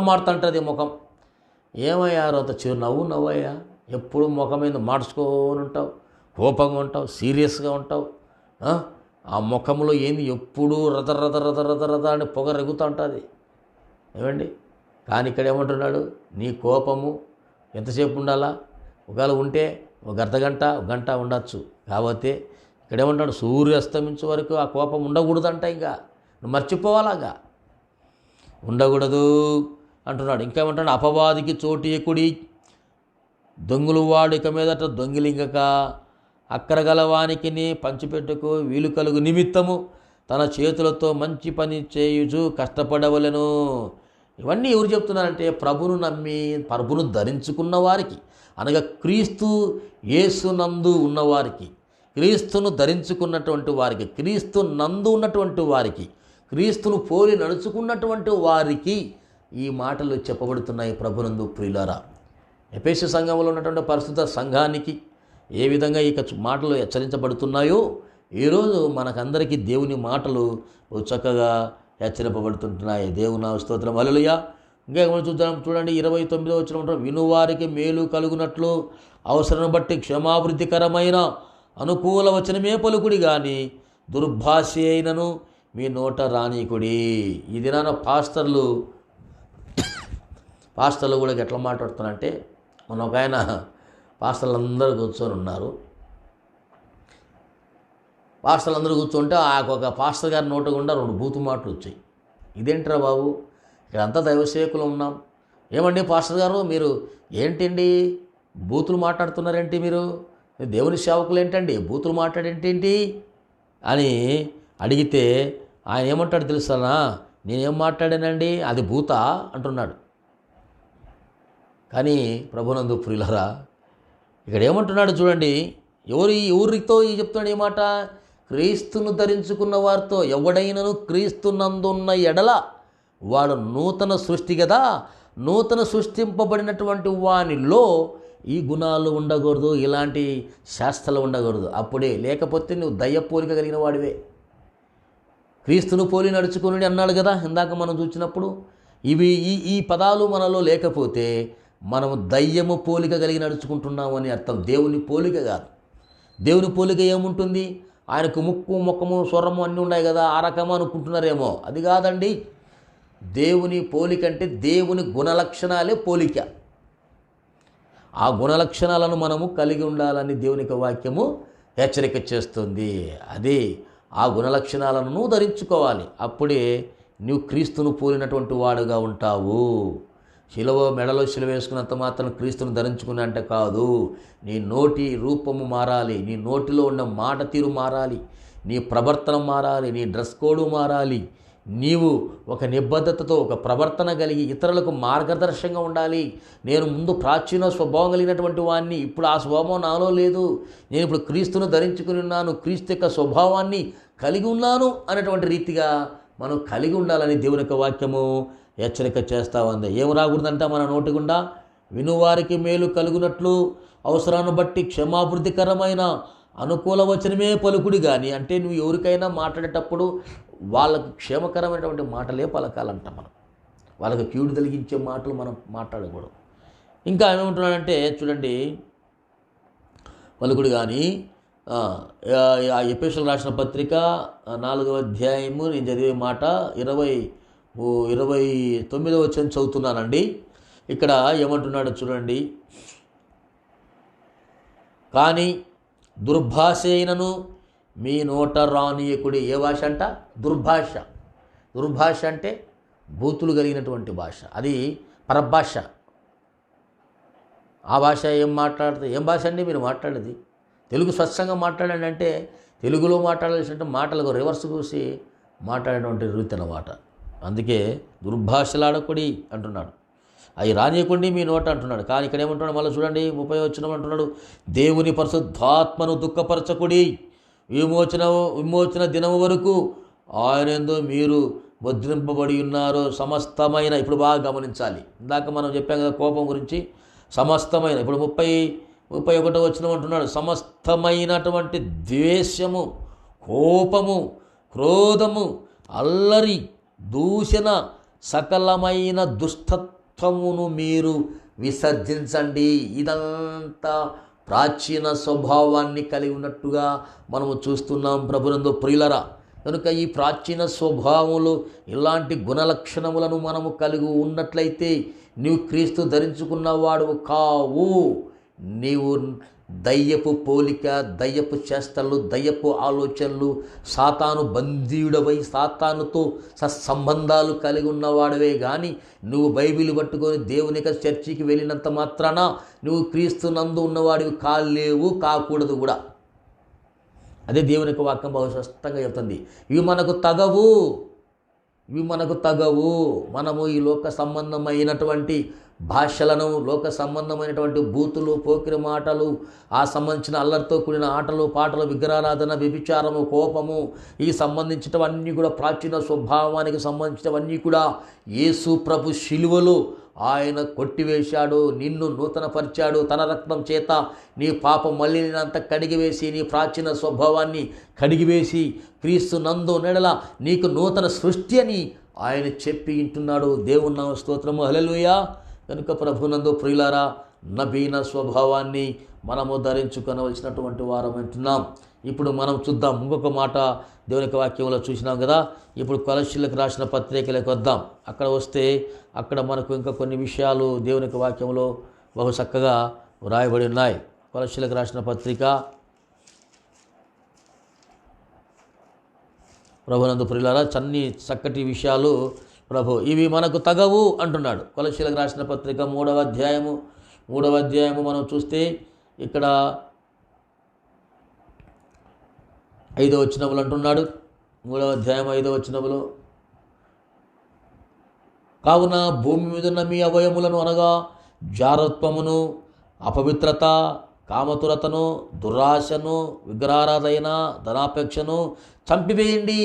మారుతుంటుంది ముఖం. ఏమయ్యా రొంత నవ్వయ్యా, ఎప్పుడు ముఖం మీద మార్చుకొని ఉంటావు, కోపంగా ఉంటావు, సీరియస్గా ఉంటావు. ఆ ముఖంలో ఏంది ఎప్పుడు రథ అని పొగ రెగుతూ ఉంటుంది. ఏమండి? కానీ ఇక్కడ ఏమంటున్నాడు? నీ కోపము ఎంతసేపు ఉండాలా? ఒకవేళ ఉంటే ఒక అర్ధగంట, గంట ఉండొచ్చు. కాకపోతే ఇక్కడ ఏమంటాడు? సూర్యుడు అస్తమించే వరకు ఆ కోపం ఉండకూడదంట. ఇంకా నువ్వు మర్చిపోవాలాగా, ఉండకూడదు అంటున్నాడు. ఇంకేమంటాడు? అపవాదికి చోటు ఎక్కుడి, దొంగులు వాడు ఇక మీదట దొంగిలింగక అక్కరగలవానికి పంచిపెట్టుకు వీలు కలుగు నిమిత్తము తన చేతులతో మంచి పని చేయుచు కష్టపడవలెను. ఇవన్నీ ఎవరు చెప్తున్నారంటే ప్రభును నమ్మి ప్రభును ధరించుకున్న వారికి, అనగా క్రీస్తు యేసునందు ఉన్నవారికి, క్రీస్తును ధరించుకున్నటువంటి వారికి, క్రీస్తు నందు ఉన్నటువంటి వారికి, క్రీస్తును పోలి నడుచుకున్నటువంటి వారికి ఈ మాటలు చెప్పబడుతున్నాయి. ప్రభునందు ప్రియులారా, ఎఫెసు సంఘంలో ఉన్నటువంటి పరిశుద్ధ సంఘానికి ఏ విధంగా ఇక మాటలు హెచ్చరించబడుతున్నాయో ఈరోజు మనకందరికీ దేవుని మాటలు చక్కగా హెచ్చరింపబడుతుంటున్నాయి. దేవుని స్తోత్రం, హల్లెలూయా. ఇంకా చూడండి 29వ వచనం, వినువారికి మేలు కలుగునట్లు అవసరం బట్టి క్షమాభివృద్ధికరమైన అనుకూల వచనమే పలుకుడి కానీ దుర్భాష అయినను మీ నోట రానీకుడి. ఈ దినాన పాస్టర్లు కూడా ఎట్లా మాట్లాడుతున్నారంటే, మన ఒక ఆయన పాస్టర్లు అందరూ కూర్చొని ఉన్నారు. పాస్టర్లు అందరూ కూర్చుంటే ఒక పాస్టర్ గారి నోట గుండా 2 బూతు మాటలు వచ్చాయి. ఇదేంట్రా బాబు, ఇక్కడంతా దైవసేవకులు ఉన్నాం, ఏమండి పాస్టర్ గారు మీరు ఏంటండి బూతులు మాట్లాడుతున్నారేంటి, మీరు దేవుని సేవకులు ఏంటండి బూతులు మాట్లాడేంటి అని అడిగితే ఆయన ఏమంటాడు తెలుసానా, నేనేం మాట్లాడానండి, అది భూత అంటున్నాడు. కానీ ప్రభునందు ప్రియులరా, ఇక్కడ ఏమంటున్నాడు చూడండి, ఎవరితో చెప్తున్నాడు ఏ మాట, క్రీస్తును ధరించుకున్న వారితో, ఎవడైనను క్రీస్తు నందున్న ఎడల వాడు నూతన సృష్టి కదా, నూతన సృష్టింపబడినటువంటి వానిలో ఈ గుణాలు ఉండకూడదు, ఇలాంటి శాస్త్రాలు ఉండకూడదు. అప్పుడే, లేకపోతే నువ్వు దయ్య పోలిక కలిగిన వాడివే. క్రీస్తును పోలి నడుచుకుని అన్నాడు కదా ఇందాక మనం చూసినప్పుడు. ఈ పదాలు మనలో లేకపోతే మనము దయ్యము పోలిక కలిగి నడుచుకుంటున్నాము అని అర్థం. దేవుని పోలిక కాదు. దేవుని పోలిక ఏముంటుంది, ఆయనకు ముక్కు ముఖము స్వరము అన్నీ ఉన్నాయి కదా, ఆ రకము అనుకుంటున్నారేమో. అది కాదండి. దేవుని పోలిక అంటే దేవుని గుణలక్షణాలే పోలిక. ఆ గుణలక్షణాలను మనము కలిగి ఉండాలని దేవునికి వాక్యము హెచ్చరిక చేస్తుంది. అది ఆ గుణలక్షణాలను నువ్వు ధరించుకోవాలి. అప్పుడే నువ్వు క్రీస్తును పోలినటువంటి వాడుగా ఉంటావు. మెడలో శిలువ వేసుకున్నంత మాత్రం క్రీస్తును ధరించుకునే అంటే కాదు. నీ నోటి రూపము మారాలి, నీ నోటిలో ఉన్న మాట తీరు మారాలి, నీ ప్రవర్తన మారాలి, నీ డ్రెస్ కోడ్ మారాలి. నీవు ఒక నిబద్ధతతో ఒక ప్రవర్తన కలిగి ఇతరులకు మార్గదర్శకంగా ఉండాలి. నేను ముందు ప్రాచీన స్వభావం కలిగినటువంటి వాడిని, ఇప్పుడు ఆ స్వభావం నాలో లేదు, నేను ఇప్పుడు క్రీస్తును ధరించుకుని ఉన్నాను, క్రీస్తు యొక్క స్వభావాన్ని కలిగి ఉన్నాను అనేటువంటి రీతిగా మనం కలిగి ఉండాలని దేవుని యొక్క వాక్యము హెచ్చరిక చేస్తూ ఉంది. ఏం రాకూడదంట మన నోటి గుండా, వినువారికి మేలు కలుగునట్లు అవసరాన్ని బట్టి క్షమాభివృద్ధికరమైన అనుకూల వచనమే పలుకుడి కానీ, అంటే నువ్వు ఎవరికైనా మాట్లాడేటప్పుడు వాళ్ళకు క్షేమకరమైనటువంటి మాటలే పలకాలంట. మనం వాళ్ళకు కీడు కలిగించే మాటలు మనం మాట్లాడకూడదు. ఇంకా ఏమంటున్నాడంటే చూడండి, పలుకుడు కానీ ఆ ఎఫెసీయులకు రాసిన పత్రిక 4వ అధ్యాయము నేను చదివే మాట 29వ వచనం చదువుతున్నానండి. ఇక్కడ ఏమంటున్నాడో చూడండి, కానీ దుర్భాష అయినను మీ నోట రానియకుడి. ఏ భాష అంట? దుర్భాష. దుర్భాష అంటే బూతులు కలిగినటువంటి భాష, అది పరభాష. ఆ భాష ఏం భాష అండి మీరు మాట్లాడేది? తెలుగు స్వచ్ఛంగా మాట్లాడండి అంటే తెలుగులో మాట్లాడాల్సిన మాటలకు రివర్స్ చూసి మాట్లాడేటువంటి రీతి అన్నమాట. అందుకే దుర్భాషలాడకుడి అంటున్నాడు, అవి రానియకుండి మీ నోట అంటున్నాడు. కానీ ఇక్కడ ఏమంటున్నాడు మళ్ళీ చూడండి 30వ వచనం అంటున్నాడు, దేవుని పరిశుద్ధాత్మను దుఃఖపరచకుడి, విమోచన దినము వరకు ఆయనందు మీరు ముద్రింపబడి ఉన్నారు. సమస్తమైన, ఇప్పుడు బాగా గమనించాలి, ఇందాక మనం చెప్పాం కదా కోపం గురించి, సమస్తమైన, ఇప్పుడు 31వ వచనం అంటున్నాడు, సమస్తమైనటువంటి ద్వేషము, కోపము, క్రోధము, అల్లరి, దూషణ, సకలమైన దుష్టత్వమును మీరు విసర్జించండి. ఇదంతా ప్రాచీన స్వభావాన్ని కలిగి ఉన్నట్టుగా మనము చూస్తున్నాం ప్రభునందు ప్రియులరా. కనుక ఈ ప్రాచీన స్వభావములు, ఇలాంటి గుణలక్షణములను మనము కలిగి ఉన్నట్లయితే నీవు క్రీస్తు ధరించుకున్నవాడు కావు. నీవు దయ్యపు పోలిక, దయ్యపు చేష్టలు, దయ్యపు ఆలోచనలు, సాతాను బంధీయుడవై సాతానుతో సత్సంబంధాలు కలిగి ఉన్నవాడవే కానీ నువ్వు బైబిల్ పట్టుకొని దేవుని యొక్క చర్చికి వెళ్ళినంత మాత్రాన నువ్వు క్రీస్తు నందు ఉన్నవాడివి కాలేవు, కాకూడదు కూడా. అదే దేవుని యొక్క వాక్యం బహు స్పష్టంగా చెప్తుంది. ఇవి మనకు తగవు. మనము ఈ లోక సంబంధమైనటువంటి భాషలను, లోక సంబంధమైనటువంటి బూతులు, పోకిరి మాటలు, ఆ సంబంధించిన అల్లరితో కూడిన ఆటలు పాటలు, విగ్రహారాధన, వ్యభిచారము, కోపము, ఈ సంబంధించినవన్నీ కూడా ప్రాచీన స్వభావానికి సంబంధించినవన్నీ కూడా యేసు ప్రభు శిలువలో ఆయన కొట్టివేశాడు. నిన్ను నూతనపరిచాడు. తన రక్తం చేత నీ పాపం మళ్ళీనంత కడిగివేసి, నీ ప్రాచీన స్వభావాన్ని కడిగివేసి, క్రీస్తు నందు నెడల నీకు నూతన సృష్టి అని ఆయన చెప్పి ఇంటున్నాడు. దేవుని నామ స్తోత్రము, హల్లెలూయా. కనుక ప్రభునందు ప్రియులారా, నవీన స్వభావాన్ని మనము ధరించుకొనవలసినటువంటి వారం అంటున్నాం. ఇప్పుడు మనం చూద్దాం ఇంకొక మాట. దేవుని వాక్యంలో చూసినాం కదా. ఇప్పుడు కొలస్సీలకు రాసిన పత్రికలకు వద్దాం. అక్కడ వస్తే అక్కడ మనకు ఇంకా కొన్ని విషయాలు దేవుని వాక్యంలో బహు చక్కగా వ్రాయబడి ఉన్నాయి. కొలస్సీలకు రాసిన పత్రిక ప్రభునందు ప్రియులారా, చక్కటి విషయాలు ప్రభు ఇవి మనకు తగవు అంటున్నాడు. కొలస్సీలకు రాసిన పత్రిక 3వ అధ్యాయము మనం చూస్తే ఇక్కడ 5వ వచనములు అంటున్నాడు. 3వ అధ్యాయం 5వ వచనములో, కావున భూమి మీద ఉన్న మీ అవయములను అనగా జారత్వమును, అపవిత్రత, కామతురతను, దురాశను, విగ్రహారాధన, ధనాపేక్షను చంపివేయండి.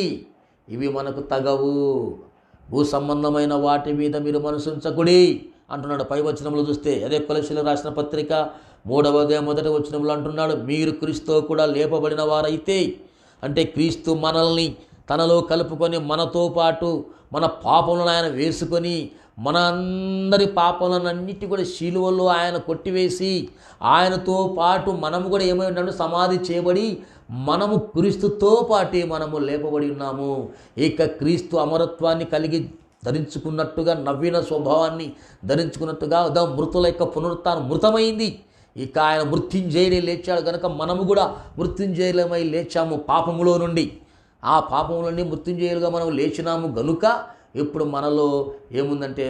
ఇవి మనకు తగవు. భూ సంబంధమైన వాటి మీద మీరు మనసుంచకుడి అంటున్నాడు. పై వచనంలో చూస్తే అదే కొలస్సీలకు రాసిన పత్రిక 3వ అధ్యాయం 1వ వచనంలో అంటున్నాడు, మీరు క్రీస్తుతో కూడా లేపబడిన వారైతే, అంటే క్రీస్తు మనల్ని తనలో కలుపుకొని మనతో పాటు మన పాపములను ఆయన వేసుకొని మన అందరి పాపములన్నిటి కూడా శిలువలో ఆయన కొట్టివేసి ఆయనతో పాటు మనము కూడా ఏమైనా సమాధి చేయబడి మనము క్రీస్తుతో పాటే మనము లేపబడి ఉన్నాము. ఇక క్రీస్తు అమరత్వాన్ని కలిగి ధరించుకున్నట్టుగా, నవీన స్వభావాన్ని ధరించుకున్నట్టుగా మృతుల యొక్క పునరుత్థానం మృతమైంది. ఇక ఆయన మృత్యుంజయుడై లేచాడు కనుక మనము కూడా మృత్యుంజయులమై లేచాము పాపములో నుండి. ఆ పాపములన్నీ మృత్యుంజయులుగా మనం లేచినాము గనుక ఇప్పుడు మనలో ఏముందంటే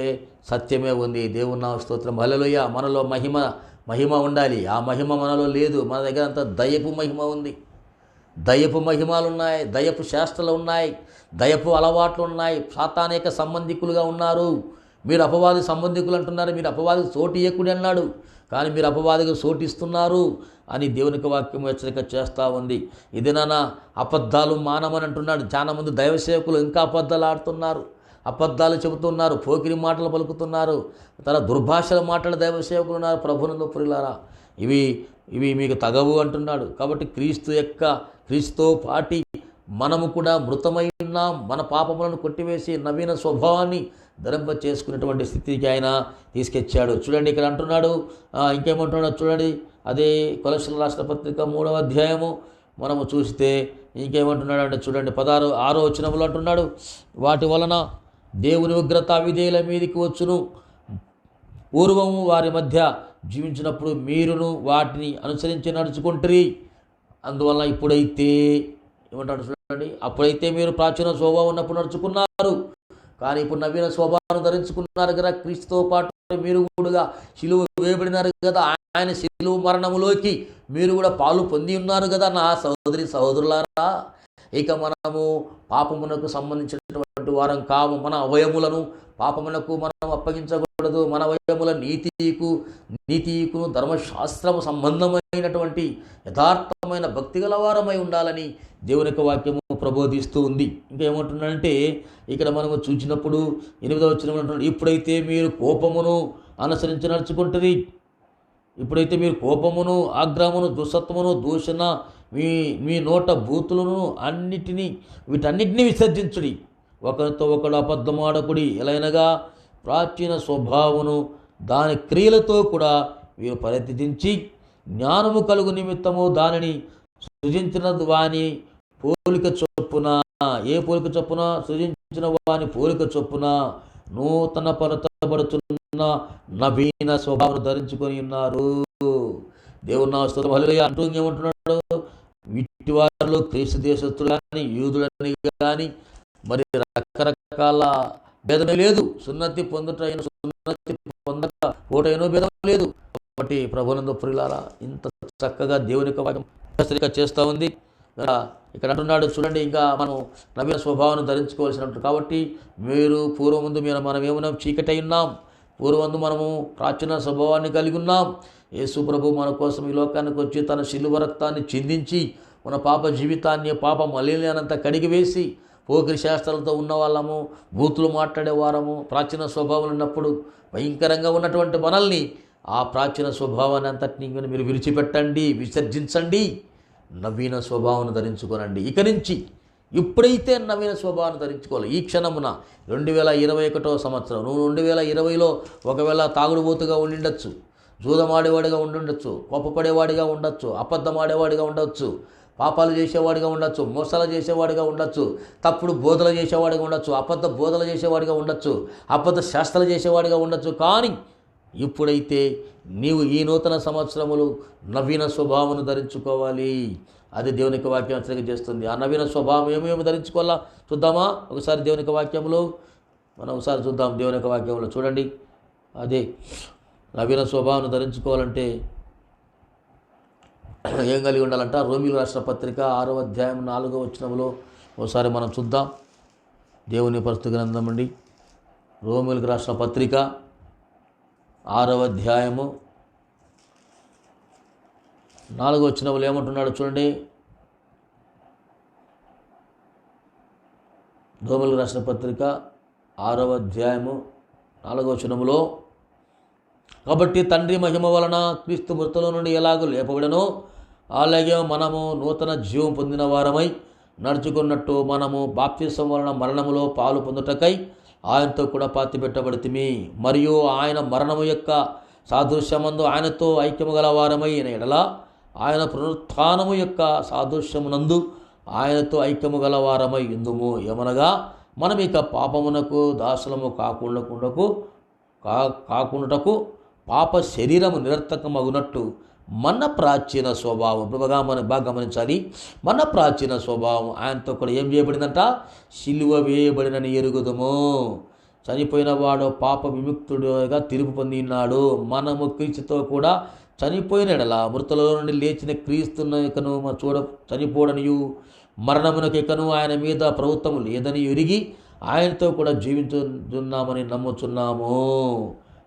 సత్యమే ఉంది. దేవుని నామ స్తోత్రం, హల్లెలూయా. మనలో మహిమ ఉండాలి. ఆ మహిమ మనలో లేదు. మన దగ్గర అంతా దయపు మహిమ ఉంది. దయపు మహిమాలు ఉన్నాయి, దయపు శాస్త్రాలు ఉన్నాయి, దయపు అలవాట్లు ఉన్నాయి. సాతానేక సంబంధికులుగా ఉన్నారు. మీరు అపవాది సంబంధికులు అంటున్నారు. మీరు అపవాదికి చోటు ఇయ్యకుడి అన్నాడు, కానీ మీరు అపవాదికి చోటిస్తున్నారు అని దేవునికి వాక్యం హెచ్చరిక చేస్తూ ఉంది. ఇదేనా అబద్ధాలు మానమని అంటున్నాడు. చాలా మంది దైవ సేవకులు ఇంకా అబద్ధాలు ఆడుతున్నారు, అబద్ధాలు చెబుతున్నారు, పోకిరి మాటలు పలుకుతున్నారు, తన దుర్భాషల మాటలు దైవ సేవకులు ఉన్నారు. ప్రభునందు ప్రియులారా, ఇవి మీకు తగవు అంటున్నాడు. కాబట్టి క్రీస్తుతో పాటి మనము కూడా మృతమై ఉన్నాం. మన పాపములను కొట్టివేసి నవీన స్వభావాన్ని ధరింప చేసుకునేటువంటి స్థితికి ఆయన తీసుకొచ్చాడు. చూడండి ఇక్కడ అంటున్నాడు, ఇంకేమంటున్నాడు చూడండి. అదే కొలస్సీలకు రాసిన పత్రిక 3వ అధ్యాయము మనము చూస్తే ఇంకేమంటున్నాడు అంటే చూడండి 6వ వచనంలో అంటున్నాడు, వాటి వలన దేవుని ఉగ్రత విధేయుల మీదికి వచ్చును. పూర్వము వారి మధ్య జీవించినప్పుడు మీరును వాటిని అనుసరించి నడుచుకుంటారు. అందువల్ల ఇప్పుడైతే ఏమంటాడు చూడండి, అప్పుడైతే మీరు ప్రాచీన స్వభావం ఉన్నప్పుడు నడుచుకున్నారు, కానీ ఇప్పుడు నవీన స్వభావం ధరించుకున్నారు కదా. క్రీస్తుతో పాటు మీరు కూడా శిలువ వేయబడినారు కదా. ఆయన శిలువ మరణములోకి మీరు కూడా పాలు పొంది ఉన్నారు కదా నా సహోదరులారా. ఇక మనము పాపమునకు సంబంధించినటువంటి వారం కాము. మన అవయములను పాపమునకు మనం అప్పగించకూడదు. మన అవయముల నీతికును ధర్మశాస్త్రము సంబంధమైనటువంటి యథార్థమైన భక్తిగల వారమై ఉండాలని దేవుని యొక్క వాక్యము ప్రబోధిస్తూ ఉంది. ఇంకా ఏమంటున్నాడంటే ఇక్కడ మనము చూసినప్పుడు 8వ వచనంలో అంటున్నాడు, ఇప్పుడైతే మీరు కోపమును అనుసరించి నడుచుకుంటుంది. ఇప్పుడైతే మీరు కోపమును, ఆగ్రహమును, దుస్సత్వమును, దూషణ, మీ నోట బూతులను వీటన్నిటినీ విసర్జించుడి. ఒకరితో ఒకడు అబద్ధమాడకుడి. ఎలైనగా ప్రాచీన స్వభావమును దాని క్రియలతో కూడా వీరు పరిత్యజించి జ్ఞానము కలుగు నిమిత్తము దానిని సృజించిన వాని పోలిక చొప్పున, ఏ పోలిక చొప్పున సృజించిన వాని పోలిక చొప్పున నూతన పరచబడుతున్న నవీన స్వభావం ధరించుకొని ఉన్నారు. దేవుని నామ స్తోత్రం, హల్లెలూయా. అంటూ ఏమంటున్నాడు, వీటి వారిలో క్రీస్తు దేశస్తులు కానీ యూదులని కానీ మరి రకరకాల భేదమే లేదు. సున్నతి పొందుటైన సున్నతి పొందక ఓటైన భేదం లేదు. కాబట్టి ప్రభునందు ప్రియులారా, ఇంత చక్కగా దేవుని వాక్యం హెచ్చరిక చేస్తూ ఉంది. ఇక్కడ అంటున్నాడు చూడండి, ఇంకా మనం నవీన స్వభావాన్ని ధరించుకోవాల్సినట్టు. కాబట్టి మీరు పూర్వముందు మనం ఏమన్నా చీకటి ఉన్నాం, పూర్వముందు మనము ప్రాచీన స్వభావాన్ని కలిగి ఉన్నాం. యేసు ప్రభు మన కోసం ఈ లోకానికి వచ్చి తన శిలువ రక్తాన్ని చిందించి మన పాప జీవితాన్ని, పాప మలినాన్నంతా కడిగివేసి, పోకిరి శాస్త్రాలతో ఉన్న వాళ్ళము, బూతులు మాట్లాడేవారము, ప్రాచీన స్వభావం ఉన్నప్పుడు భయంకరంగా ఉన్నటువంటి మనల్ని, ఆ ప్రాచీన స్వభావాన్ని అంతటినీ మీరు విడిచిపెట్టండి, విసర్జించండి, నవీన స్వభావాన్ని ధరించుకోనండి. ఇక నుంచి ఇప్పుడైతే నవీన స్వభావాన్ని ధరించుకోవాలి. ఈ క్షణమున 2021 సంవత్సరం, నువ్వు 2020లో ఒకవేళ తాగుడుబోతుగా ఉండిండొచ్చు, జూదమాడేవాడిగా ఉండుండొచ్చు, కోపపడేవాడిగా ఉండొచ్చు, అబద్ధమాడేవాడిగా ఉండొచ్చు, పాపాలు చేసేవాడిగా ఉండొచ్చు, మోసాలు చేసేవాడిగా ఉండొచ్చు, తప్పుడు బోధలు చేసేవాడిగా ఉండొచ్చు, అబద్ధ బోధలు చేసేవాడిగా ఉండొచ్చు, అబద్ధ శాస్త్రాలు చేసేవాడిగా ఉండొచ్చు. కానీ ఇప్పుడైతే నీవు ఈ నూతన సంవత్సరములు నవీన స్వభావాన్ని ధరించుకోవాలి. అది దేవునికి వాక్యం హెచ్చరిక చేస్తుంది. ఆ నవీన స్వభావం ఏమేమి ధరించుకోవాలా చూద్దామా ఒకసారి దేవునికి వాక్యంలో. మనం ఒకసారి చూద్దాం దేవునికి వాక్యంలో. చూడండి, అదే నవీన స్వభావాన్ని ధరించుకోవాలంటే ఏం కలిగి ఉండాలంట? రోమీయులకు రాసిన పత్రిక 6వ అధ్యాయం 4వ వచనంలో ఒకసారి మనం చూద్దాం. దేవుని పరిశుద్ధ గ్రంథం అండి, రోమీయులకు రాసిన పత్రిక 6వ అధ్యాయము 4వ వచనంలో ఏమంటున్నాడు చూడండి. రోమీయులకు రాసిన పత్రిక 6వ అధ్యాయము 4వ వచనములో, కాబట్టి తండ్రి మహిమ వలన క్రీస్తు మృతుల నుండి ఎలాగో లేపబడనో అలాగే మనము నూతన జీవం పొందిన వారమై నడుచుకున్నట్టు మనము బాప్తిసం వలన మరణములో పాలు పొందుటకై ఆయనతో కూడా పాతిపెట్టబడితిమి. మరియు ఆయన మరణము యొక్క సాదృశ్యమందు ఆయనతో ఐక్యము గల వారమైన ఎడల ఆయన పునరుత్థానము యొక్క సాదృశ్యమునందు ఆయనతో ఐక్యము గల వారమై ఎందుము. ఏమనగా మనం ఇక పాపమునకు దాసులము కాకుండాటకు పాప శరీరము నిరర్థకమగునట్టు మన ప్రాచీన స్వభావం, బాగా గమనించాలి, మన ప్రాచీన స్వభావం ఆయనతో కూడా ఏం చేయబడిందంట? సిలువ వేయబడినని ఎరుగుదము. చనిపోయిన వాడు పాప విముక్తుడుగా తిరుపు పొందినాడు. మనము క్రీస్తుతో కూడా చనిపోయిన ఎడల మృతులలో నుండి లేచిన క్రీస్తునకను చనిపోడనియు మరణమునకెకను ఆయన మీద ప్రభుత్వము లేదని ఎరిగి ఆయనతో కూడా జీవించున్నామని నమ్ముచున్నాము.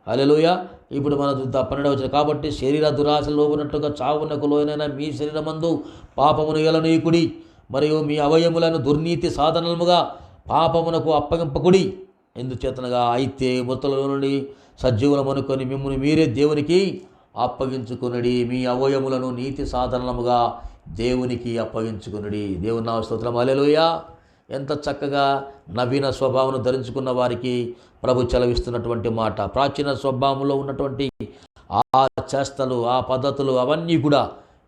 హల్లెలూయా. ఇప్పుడు మనం 12వ వచనం, కాబట్టి శరీర దురాశలు లోబడినట్లుగా చావునకు లోనైన మీ శరీరమందు పాపమును ఎలనీయుకుడి, మరియు మీ అవయములను దుర్నీతి సాధనముగా పాపమునకు అప్పగింపకుడి. ఎందుచేతనగా అయితే మృతుల నుండి సజీవులమనుకొని మిమ్మల్ని మీరే దేవునికి అప్పగించుకునడి, మీ అవయములను నీతి సాధనముగా దేవునికి అప్పగించుకునడి. దేవుని నామ స్తోత్రం. హల్లెలూయా. ఎంత చక్కగా నవీన స్వభావం ధరించుకున్న వారికి ప్రభు చలవిస్తున్నటువంటి మాట. ప్రాచీన స్వభావంలో ఉన్నటువంటి ఆ చేష్టలు, ఆ పద్ధతులు అవన్నీ కూడా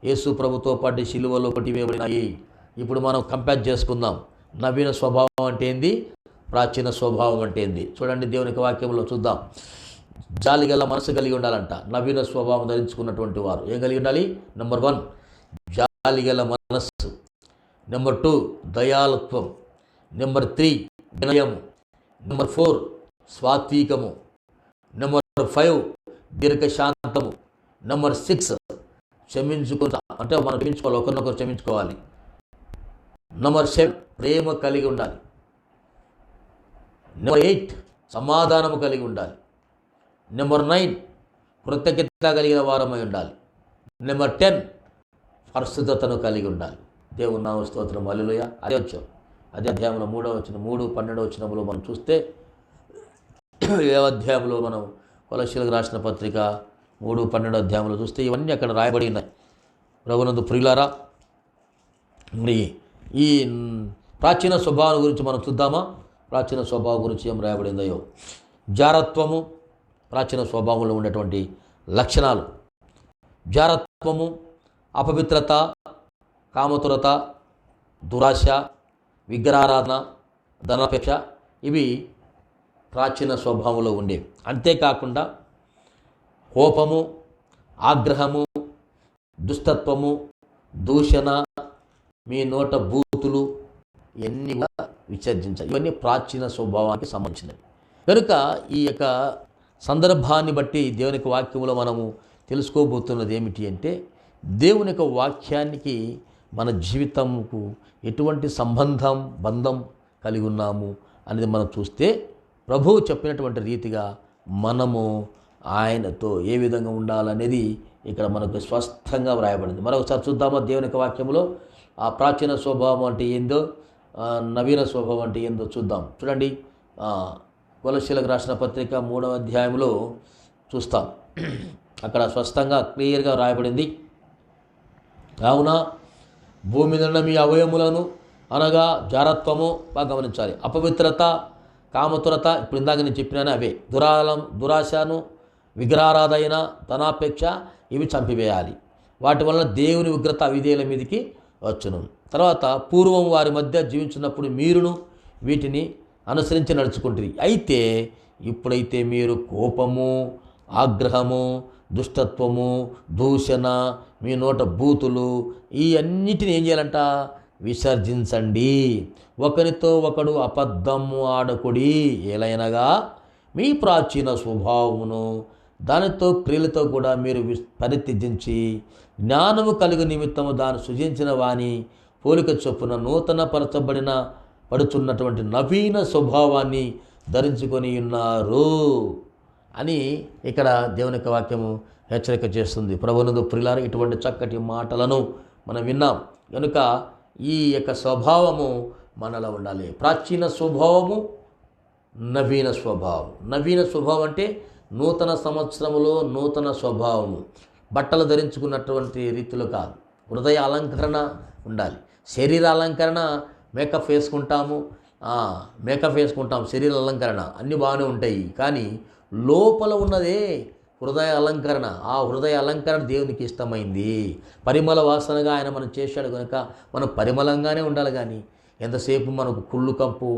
యేసు ప్రభుతో పాటు శిలువలో కొట్టివేయబడినాయి. ఇప్పుడు మనం కంపేర్ చేసుకుందాం. నవీన స్వభావం అంటే ఏంది, ప్రాచీన స్వభావం అంటే ఏంది? చూడండి దేవునికి వాక్యంలో చూద్దాం. జాలిగల మనసు కలిగి ఉండాలంట నవీన స్వభావం ధరించుకున్నటువంటి వారు. ఏం కలిగి ఉండాలి? నెంబర్ 1 జాలిగల మనస్సు, నెంబర్ 2 దయాళుత్వం, నెంబర్ 3 వినయము, నెంబర్ 4 స్వాత్వికము, నెంబర్ 5 దీర్ఘశాంతము, నెంబర్ 6 క్షమించుకుంటా, అంటే మనం క్షమించుకోవాలి, ఒకరినొకరు క్షమించుకోవాలి. నెంబర్ 7 ప్రేమ కలిగి ఉండాలి. నెంబర్ 8 సమాధానము కలిగి ఉండాలి. నెంబర్ 9 కృతజ్ఞత కలిగిన వారమై ఉండాలి. నెంబర్ 10 పరిశుద్ధతను కలిగి ఉండాలి. దేవుని నామ స్తోత్రం. హల్లెలూయా. అదే అధ్యాయంలో 3వ వచనం 3:12 వచనంలో మనం చూస్తే, ఏ అధ్యాయంలో మనం కొలస్సీయులకు రాసిన పత్రిక 3:12 అధ్యాయంలో చూస్తే ఇవన్నీ అక్కడ రాయబడి ఉన్నాయి. ప్రభునందు ప్రియులారా, ఈ ప్రాచీన స్వభావం గురించి మనం చూద్దామా? ప్రాచీన స్వభావం గురించి ఏం రాయబడిందయో. జారత్వము ప్రాచీన స్వభావంలో ఉండేటువంటి లక్షణాలు. జారత్వము, అపవిత్రత, కామతురత, దురాశ, విగ్రహారాధన, ధనాపేక్ష, ఇవి ప్రాచీన స్వభావంలో ఉండేవి. అంతేకాకుండా కోపము, ఆగ్రహము, దుష్టత్వము, దూషణ, మీ నోట బూతులు, ఇవన్నీ కూడా విసర్జించాలి. ఇవన్నీ ప్రాచీన స్వభావానికి సంబంధించినవి. కనుక ఈ యొక్క సందర్భాన్ని బట్టి దేవుని యొక్క వాక్యంలో మనము తెలుసుకోబోతున్నది ఏమిటి అంటే, దేవుని యొక్క వాక్యానికి మన జీవితంకు ఎటువంటి బంధం కలిగి ఉన్నాము అనేది మనం చూస్తే ప్రభువు చెప్పినటువంటి రీతిగా మనము ఆయనతో ఏ విధంగా ఉండాలనేది ఇక్కడ మనకు స్పష్టంగా వ్రాయబడింది. మరొకసారి చూద్దామా దేవుని యొక్క వాక్యంలో ఆ ప్రాచీన స్వభావం అంటే ఏందో, నవీన స్వభావం అంటే ఏందో చూద్దాం. చూడండి, కొలస్సీలకు రాసిన పత్రిక 3వ అధ్యాయంలో చూస్తాం. అక్కడ స్పష్టంగా క్లియర్గా రాయబడింది. కావున భూమి మీద మీ అవయములను అనగా జారత్వము బాగా గమనించాలి, అపవిత్రత, కామతురత, ఇప్పుడు ఇందాక నేను చెప్పినాను అవే, దురాశను, విగ్రహారాధైన, ధనాపేక్ష, ఇవి చంపివేయాలి. వాటి వలన దేవుని ఉగ్రత అవిధేయుల మీదకి వచ్చును. తర్వాత పూర్వం వారి మధ్య జీవించినప్పుడు మీరును వీటిని అనుసరించి నడుచుకుంటుంది. అయితే ఇప్పుడైతే మీరు కోపము, ఆగ్రహము, దుష్టత్వము, దూషణ, మీ నోట బూతులు, ఈ అన్నిటిని ఏం చేయాలంట? విసర్జించండి. ఒకరితో ఒకడు అబద్ధము ఆడకుడి, ఏలైనగా మీ ప్రాచీన స్వభావమును దానితో క్రియలతో కూడా మీరు పరిత్యజించి జ్ఞానము కలుగు నిమిత్తము దాన్ని సృజించిన వాని పోలిక చొప్పున నూతన పడుచున్నటువంటి నవీన స్వభావాన్ని ధరించుకొని ఉన్నారు అని ఇక్కడ దేవుని యొక్క వాక్యము హెచ్చరిక చేస్తుంది. ప్రభువునందు ప్రియులారా, ఇటువంటి చక్కటి మాటలను మనం విన్నాం కనుక ఈ యొక్క స్వభావము మనలో ఉండాలి. ప్రాచీన స్వభావము, నవీన స్వభావం. నవీన స్వభావం అంటే నూతన సంవత్సరములో నూతన స్వభావము, బట్టలు ధరించుకున్నటువంటి రీతిలో కాదు. హృదయ అలంకరణ ఉండాలి. శరీర అలంకరణ మేకప్ వేసుకుంటాము, శరీర అలంకరణ అన్నీ బాగానే ఉంటాయి. కానీ లోపల ఉన్నదే హృదయ అలంకరణ. ఆ హృదయ అలంకరణ దేవునికి ఇష్టమైంది. పరిమళ వాసనగా ఆయన మనం చేశాడు కనుక మనం పరిమళంగానే ఉండాలి. కానీ ఎంతసేపు మనకు కుళ్ళు కంపు,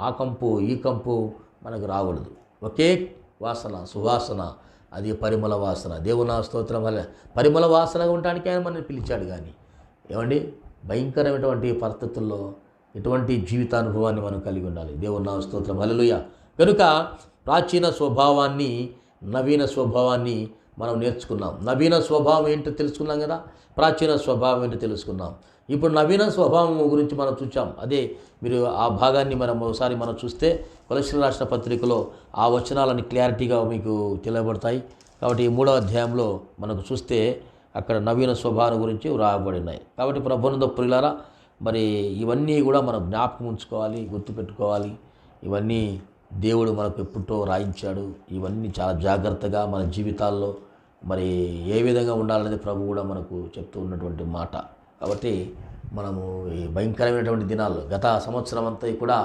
ఆ కంపు, ఈ కంపు మనకు రాకూడదు. ఒకే వాసన, సువాసన, అది పరిమళ వాసన. దేవుని స్తోత్రం వల్ల పరిమళ వాసనగా ఉండడానికి ఆయన మనల్ని పిలిచాడు. కానీ ఏమండి, భయంకరమైనటువంటి పరిస్థితుల్లో ఎటువంటి జీవితానుభవాన్ని మనం కలిగి ఉండాలి. దేవుని స్తోత్రం, హల్లెలూయా. కనుక ప్రాచీన స్వభావాన్ని, నవీన స్వభావాన్ని మనం నేర్చుకున్నాం. నవీన స్వభావం ఏంటో తెలుసుకున్నాం కదా, ప్రాచీన స్వభావం ఏంటో తెలుసుకున్నాం. ఇప్పుడు నవీన స్వభావం గురించి మనం చూసాం. అదే మీరు ఆ భాగాన్ని ఒకసారి మనం చూస్తే కొలస్సీలకు రాసిన పత్రికలో ఆ వచనాలని క్లారిటీగా మీకు తెలియబడతాయి. కాబట్టి ఈ 3వ అధ్యాయంలో మనకు చూస్తే అక్కడ నవీన స్వభావం గురించి వ్రాయబడినాయి. కాబట్టి ప్రభువునందు ప్రియులారా, మరి ఇవన్నీ కూడా మనం జ్ఞాపకం ఉంచుకోవాలి, గుర్తుపెట్టుకోవాలి. ఇవన్నీ దేవుడు మనకు ఎప్పుడో రాయించాడు. ఇవన్నీ చాలా జాగ్రత్తగా మన జీవితాల్లో మరి ఏ విధంగా ఉండాలనేది ప్రభు కూడా మనకు చెప్తూ ఉన్నటువంటి మాట. కాబట్టి మనము ఈ భయంకరమైనటువంటి దినాల్లో గత సంవత్సరం అంతా కూడా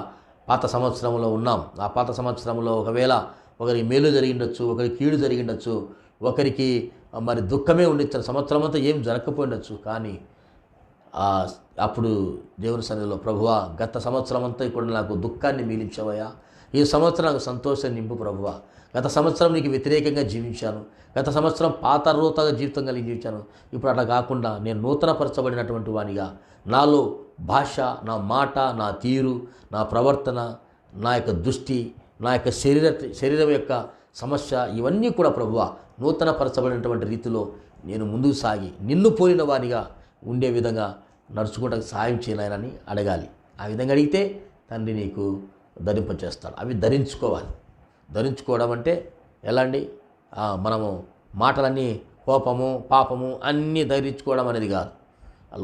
పాత సంవత్సరంలో ఉన్నాం. ఆ పాత సంవత్సరంలో ఒకవేళ ఒకరికి మేలు జరిగిండొచ్చు, ఒకరికి కీడు జరిగిండొచ్చు, ఒకరికి మరి దుఃఖమే ఉండొచ్చు, సంవత్సరం అంతా ఏం జరగకపోయిండొచ్చు. కానీ అప్పుడు దేవుని సన్నిధిలో, ప్రభువా, గత సంవత్సరం అంతా ఇప్పుడు నాకు దుఃఖాన్ని మిగిలించవయ్యా, ఈ సంవత్సరం నాకు సంతోషం నింపు ప్రభువా. గత సంవత్సరం నీకు వ్యతిరేకంగా జీవించాను, గత సంవత్సరం పాతరోతగా జీవితం కలిగి జీవించాను. ఇప్పుడు అట్లా కాకుండా నేను నూతనపరచబడినటువంటి వానిగా, నాలో భాష, నా మాట, నా తీరు, నా ప్రవర్తన, నా యొక్క దృష్టి, నా యొక్క శరీరం యొక్క సమస్య, ఇవన్నీ కూడా ప్రభువా నూతనపరచబడినటువంటి రీతిలో నేను ముందుకు సాగి నిన్ను పోలిన వానిగా ఉండే విధంగా నడుచుకోవడానికి సాయం చేయాలని అడగాలి. ఆ విధంగా అడిగితే తండ్రి నీకు ధరింపచేస్తాడు. అవి ధరించుకోవాలి. ధరించుకోవడం అంటే ఎలా అండి? మనము మాటలన్నీ కోపము, పాపము అన్నీ ధరించుకోవడం అనేది కాదు.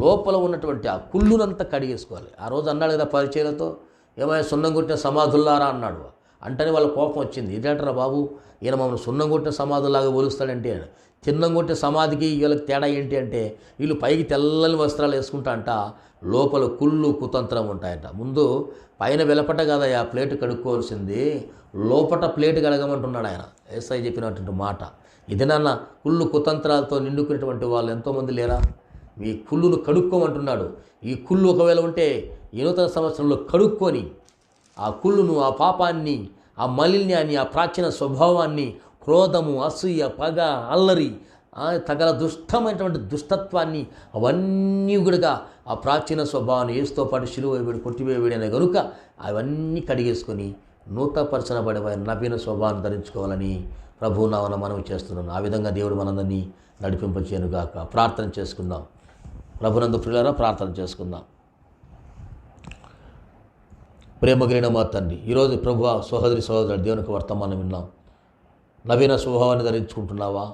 లోపల ఉన్నటువంటి ఆ కుళ్ళునంతా కడిగేసుకోవాలి. ఆ రోజు అన్నాడు కదా పరిచయలతో, ఏమైనా సున్నం కొట్టిన సమాధుల్లారా అన్నాడు. అంటేనే వాళ్ళ కోపం వచ్చింది. ఇదేంటారా బాబు, ఈయన మమ్మల్ని సున్నం కొట్టిన సమాధుల్లాగా పోలుస్తాడంటే, చిన్నం కొట్టిన సమాధికి వీళ్ళకి తేడా ఏంటి అంటే, వీళ్ళు పైకి తెల్లని వస్త్రాలు వేసుకుంటా అంట, లోపల కుళ్ళు కుతంత్రం ఉంటాయంట. ముందు పైన వెలపట కదా ఆ ప్లేటు కడుక్కోవాల్సింది, లోపట ప్లేటు కడగమంటున్నాడు ఆయన. ఏసై చెప్పినటువంటి మాట ఇది. నాన్న, కుళ్ళు కుతంత్రాలతో నిండుకునేటువంటి వాళ్ళు ఎంతోమంది లేరా? మీ కుళ్ళును కడుక్కోమంటున్నాడు. ఈ కుళ్ళు ఒకవేళ ఉంటే ఈ నూతన సంవత్సరంలో కడుక్కొని ఆ కుళ్ళును, ఆ పాపాన్ని, ఆ మలిన్యాన్ని, ఆ ప్రాచీన స్వభావాన్ని, క్రోధము, అసూయ, పగ, అల్లరి, తగల దుష్టమైనటువంటి దుష్టత్వాన్ని, అవన్నీ కూడా ఆ ప్రాచీన స్వభావాన్ని ఏసుతో పాటు శిలువ వేయబడి కొట్టివేయబడి అనే కనుక అవన్నీ కడిగేసుకొని నూతనపరచబడే నవీన స్వభావాన్ని ధరించుకోవాలని ప్రభువు నామమున మనవి చేస్తున్నాను. ఆ విధంగా దేవుడు మనందరినీ నడిపింపచేయనుగాక. ప్రార్థన చేసుకుందాం. ప్రభునందు ప్రియులారా ప్రార్థన చేసుకుందాం. ప్రేమ కలిగిన మా తండ్రి, ఈరోజు ప్రభువ సహోదరి దేవునికి వర్తమానం విన్నాం. నవీన స్వభావాన్ని ధరించుకుంటున్నావా?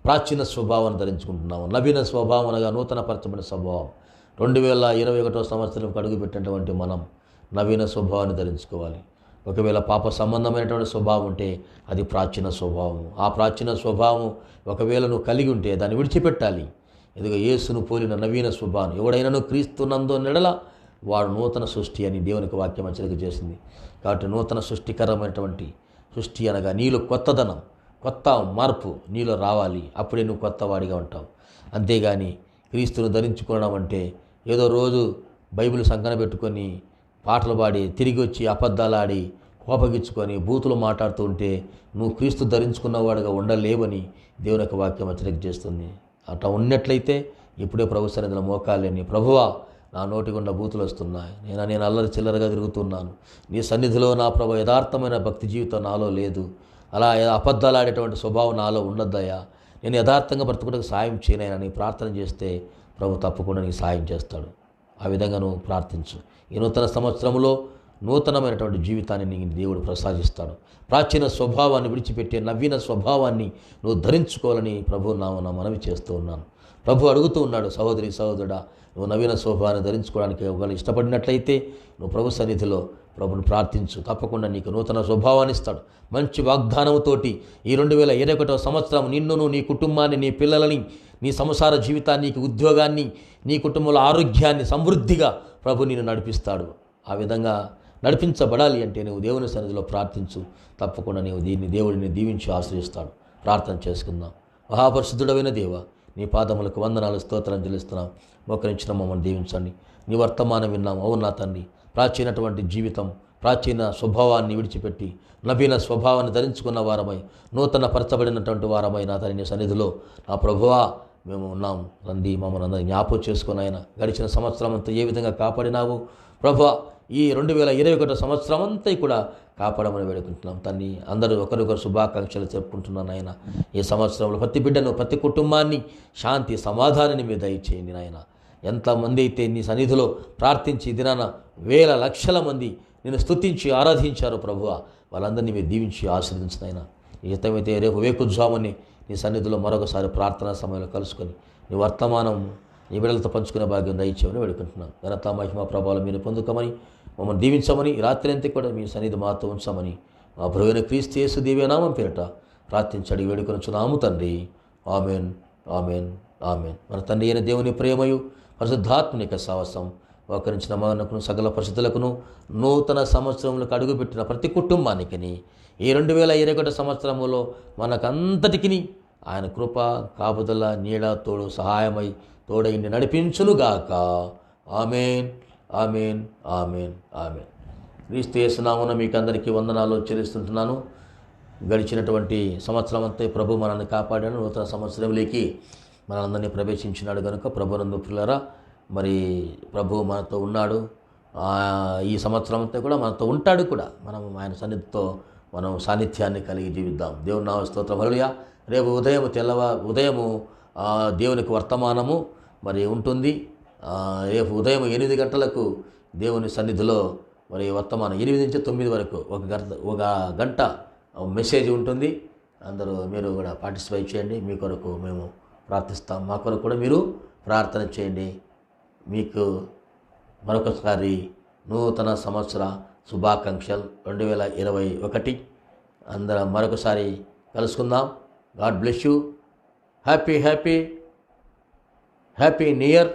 ప్రాచీన స్వభావాన్ని ధరించుకుంటున్నావా? నవీన స్వభావం అనగా నూతన పరచబడిన స్వభావం. 2021 సంవత్సరంకి అడుగుపెట్టినటువంటి మనం నవీన స్వభావాన్ని ధరించుకోవాలి. ఒకవేళ పాప సంబంధమైనటువంటి స్వభావం ఉంటే అది ప్రాచీన స్వభావం. ఆ ప్రాచీన స్వభావం ఒకవేళ నువ్వు కలిగి ఉంటే దాన్ని విడిచిపెట్టాలి. ఇదిగో యేసును పోలిన నవీన స్వభావం ఎవడైనాను క్రీస్తునందు నెడల వాడు నూతన సృష్టి అని దేవునికి వాక్యం హెచ్చరిక చేసింది. కాబట్టి నూతన సృష్టికరమైనటువంటి సృష్టి అనగా నీలో కొత్తదనం, కొత్త మార్పు నీలో రావాలి. అప్పుడే నువ్వు కొత్త వాడిగా ఉంటావు. అంతేగాని క్రీస్తును ధరించుకోవడం అంటే ఏదో రోజు బైబిల్ సంకన పెట్టుకొని పాటలు పాడి తిరిగి వచ్చి అబద్ధాలాడి కోపగించుకొని బూతులు మాట్లాడుతూ ఉంటే నువ్వు క్రీస్తు ధరించుకున్నవాడుగా ఉండలేవని దేవుని యొక్క వాక్యం హెచ్చరిక చేస్తుంది. అట్లా ఉన్నట్లయితే ఇప్పుడే ప్రభు సన్నిధిలో మోకాలేని, ప్రభువా నా నోటి గుండా బూతులు వస్తున్నాయి, నేను అల్లరి చిల్లరగా తిరుగుతున్నాను, నీ సన్నిధిలో నా ప్రభు యథార్థమైన భక్తి జీవితం నాలో లేదు, అలా అబద్ధాలు ఆడేటువంటి స్వభావం నాలో ఉండద్దయ్యా, నేను యథార్థంగా బ్రతుకుటకు సాయం చేయనని ప్రార్థన చేస్తే ప్రభు తప్పకుండా నీకు సాయం చేస్తాడు. ఆ విధంగా నువ్వు ప్రార్థించు. ఈ నూతన సంవత్సరంలో నూతనమైనటువంటి జీవితాన్ని నీకు దేవుడు ప్రసాదిస్తాడు. ప్రాచీన స్వభావాన్ని విడిచిపెట్టే నవీన స్వభావాన్ని నువ్వు ధరించుకోవాలని ప్రభు నా మనవి చేస్తూ ఉన్నాను. ప్రభు అడుగుతూ ఉన్నాడు, సహోదరి సహోదరుడా, నువ్వు నవీన స్వభావాన్ని ధరించుకోవడానికి ఒకవేళ ఇష్టపడినట్లయితే నువ్వు ప్రభు సన్నిధిలో ప్రభుని ప్రార్థించు. తప్పకుండా నీకు నూతన స్వభావాన్ని ఇస్తాడు. మంచి వాగ్దానంతోటి ఈ 2021 సంవత్సరం నిన్నును, నీ కుటుంబాన్ని, నీ పిల్లలని, నీ సంసార జీవితాన్ని, నీ ఉద్యోగాన్ని, నీ కుటుంబంలో ఆరోగ్యాన్ని సమృద్ధిగా ప్రభు నిన్ను నడిపిస్తాడు. ఆ విధంగా నడిపించబడాలి అంటే నువ్వు దేవుని సన్నిధిలో ప్రార్థించు. తప్పకుండా నీవు దేవుడిని దీవించి ఆశ్రయిస్తాడు. ప్రార్థన చేసుకుందాం. మహాపరిశుద్ధుడైన దేవ, నీ పాదములకు వందనాలు స్తోత్రం చెల్లిస్తున్నాం. మోకరించిన మమ్మల్ని దీవించండి. నీ వర్తమానం విన్నాం. అవును నా తండ్రి, ప్రాచీనటువంటి జీవితం, ప్రాచీన స్వభావాన్ని విడిచిపెట్టి నవీన స్వభావాన్ని ధరించుకున్న వారమై, నూతన పరచబడినటువంటి వారమై నా తండ్రి నీ సన్నిధిలో నా ప్రభువా మేము ఉన్నాం. రండి, మమ్మల్ని అందరినీ జ్ఞాపకం చేసుకుని ఆయన గడిచిన సంవత్సరం అంతా ఏ విధంగా కాపాడినావు ప్రభువా, ఈ 2021 సంవత్సరం అంతా కూడా కాపాడమని వేడుకుంటున్నాం తండ్రి. అందరూ ఒకరికొకరు శుభాకాంక్షలు చెప్పుకుంటున్నాను ఆయన. ఈ సంవత్సరంలో ప్రతి బిడ్డను, ప్రతి కుటుంబాన్ని శాంతి సమాధానాన్ని మీద దయచేయండి నాయన. ఎంతమంది అయితే నీ సన్నిధిలో ప్రార్థించి దినాన వేల లక్షల మంది నేను స్తుతించి ఆరాధించారు ప్రభువ, వాళ్ళందరినీ మీరు దీవించి ఆశీర్వదించిన ఆయన. ఇతమైతే రేపు వేకుజాముని నీ సన్నిధిలో మరొకసారి ప్రార్థనా సమయంలో కలుసుకొని నీ వర్తమానం నీ బిడ్డలతో పంచుకునే భాగ్యం దయచేయమని వేడుకుంటున్నాం. ఘనత మహిమ ప్రభావాలు మీరు పొందుకోమని, మమ్మల్ని దీవించమని, రాత్రి అంతా కూడా మీ సన్నిధి మాతో ఉంచమని మా ప్రభువైన క్రీస్తు యేసు దివ్యనామం పేరిట ప్రార్థించడి వేడుకొనుచున్నాము తండ్రి. Amen, amen, amen. మన తండ్రి అయిన దేవుని ప్రేమయు పరిశుద్ధాత్మనిక సాహసం ఒకరించిన మనకును సకల పరిస్థితులకును నూతన సంవత్సరంలోకి అడుగుపెట్టిన ప్రతి కుటుంబానికి ఈ 2021 సంవత్సరంలో మనకంతటికి ఆయన కృప, కాపుదల, నీడ, తోడు, సహాయమై తోడైండి నడిపించునుగాక. Amen, amen, amen, amen. క్రీస్తు యేసు నామమున మీకు అందరికీ వందనాలు చెల్లిస్తుంటున్నాను. గడిచినటువంటి సంవత్సరం అంతా ప్రభు మనల్ని కాపాడాడు. నూతన సంవత్సరంలోకి మనందరినీ ప్రవేశించినాడు కనుక ప్రభునందు ప్రియులారా, మరి ప్రభు మనతో ఉన్నాడు. ఈ సంవత్సరం అంతా కూడా మనతో ఉంటాడు కూడా. మనం ఆయన సన్నిధితో మనం సాన్నిధ్యాన్ని కలిగి జీవిద్దాం. దేవుని నామ స్తోత్రం. హల్లెలూయా. రేపు ఉదయము దేవునికి వర్తమానము మరి ఉంటుంది. రేపు ఉదయం 8 గంటలకు దేవుని సన్నిధిలో మరి వర్తమానం 8 నుంచి 9 వరకు ఒక గంట మెసేజ్ ఉంటుంది. అందరూ మీరు కూడా పార్టిసిపేట్ చేయండి. మీ కొరకు మేము ప్రార్థిస్తాం. మా కొరకు కూడా మీరు ప్రార్థన చేయండి. మీకు మరొకసారి నూతన సంవత్సర శుభాకాంక్షలు 2021. అందరం మరొకసారి కలుసుకుందాం. God bless you. Happy new year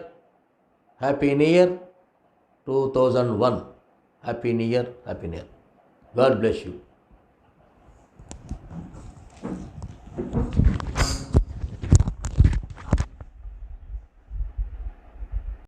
2001. Happy new year. God bless you.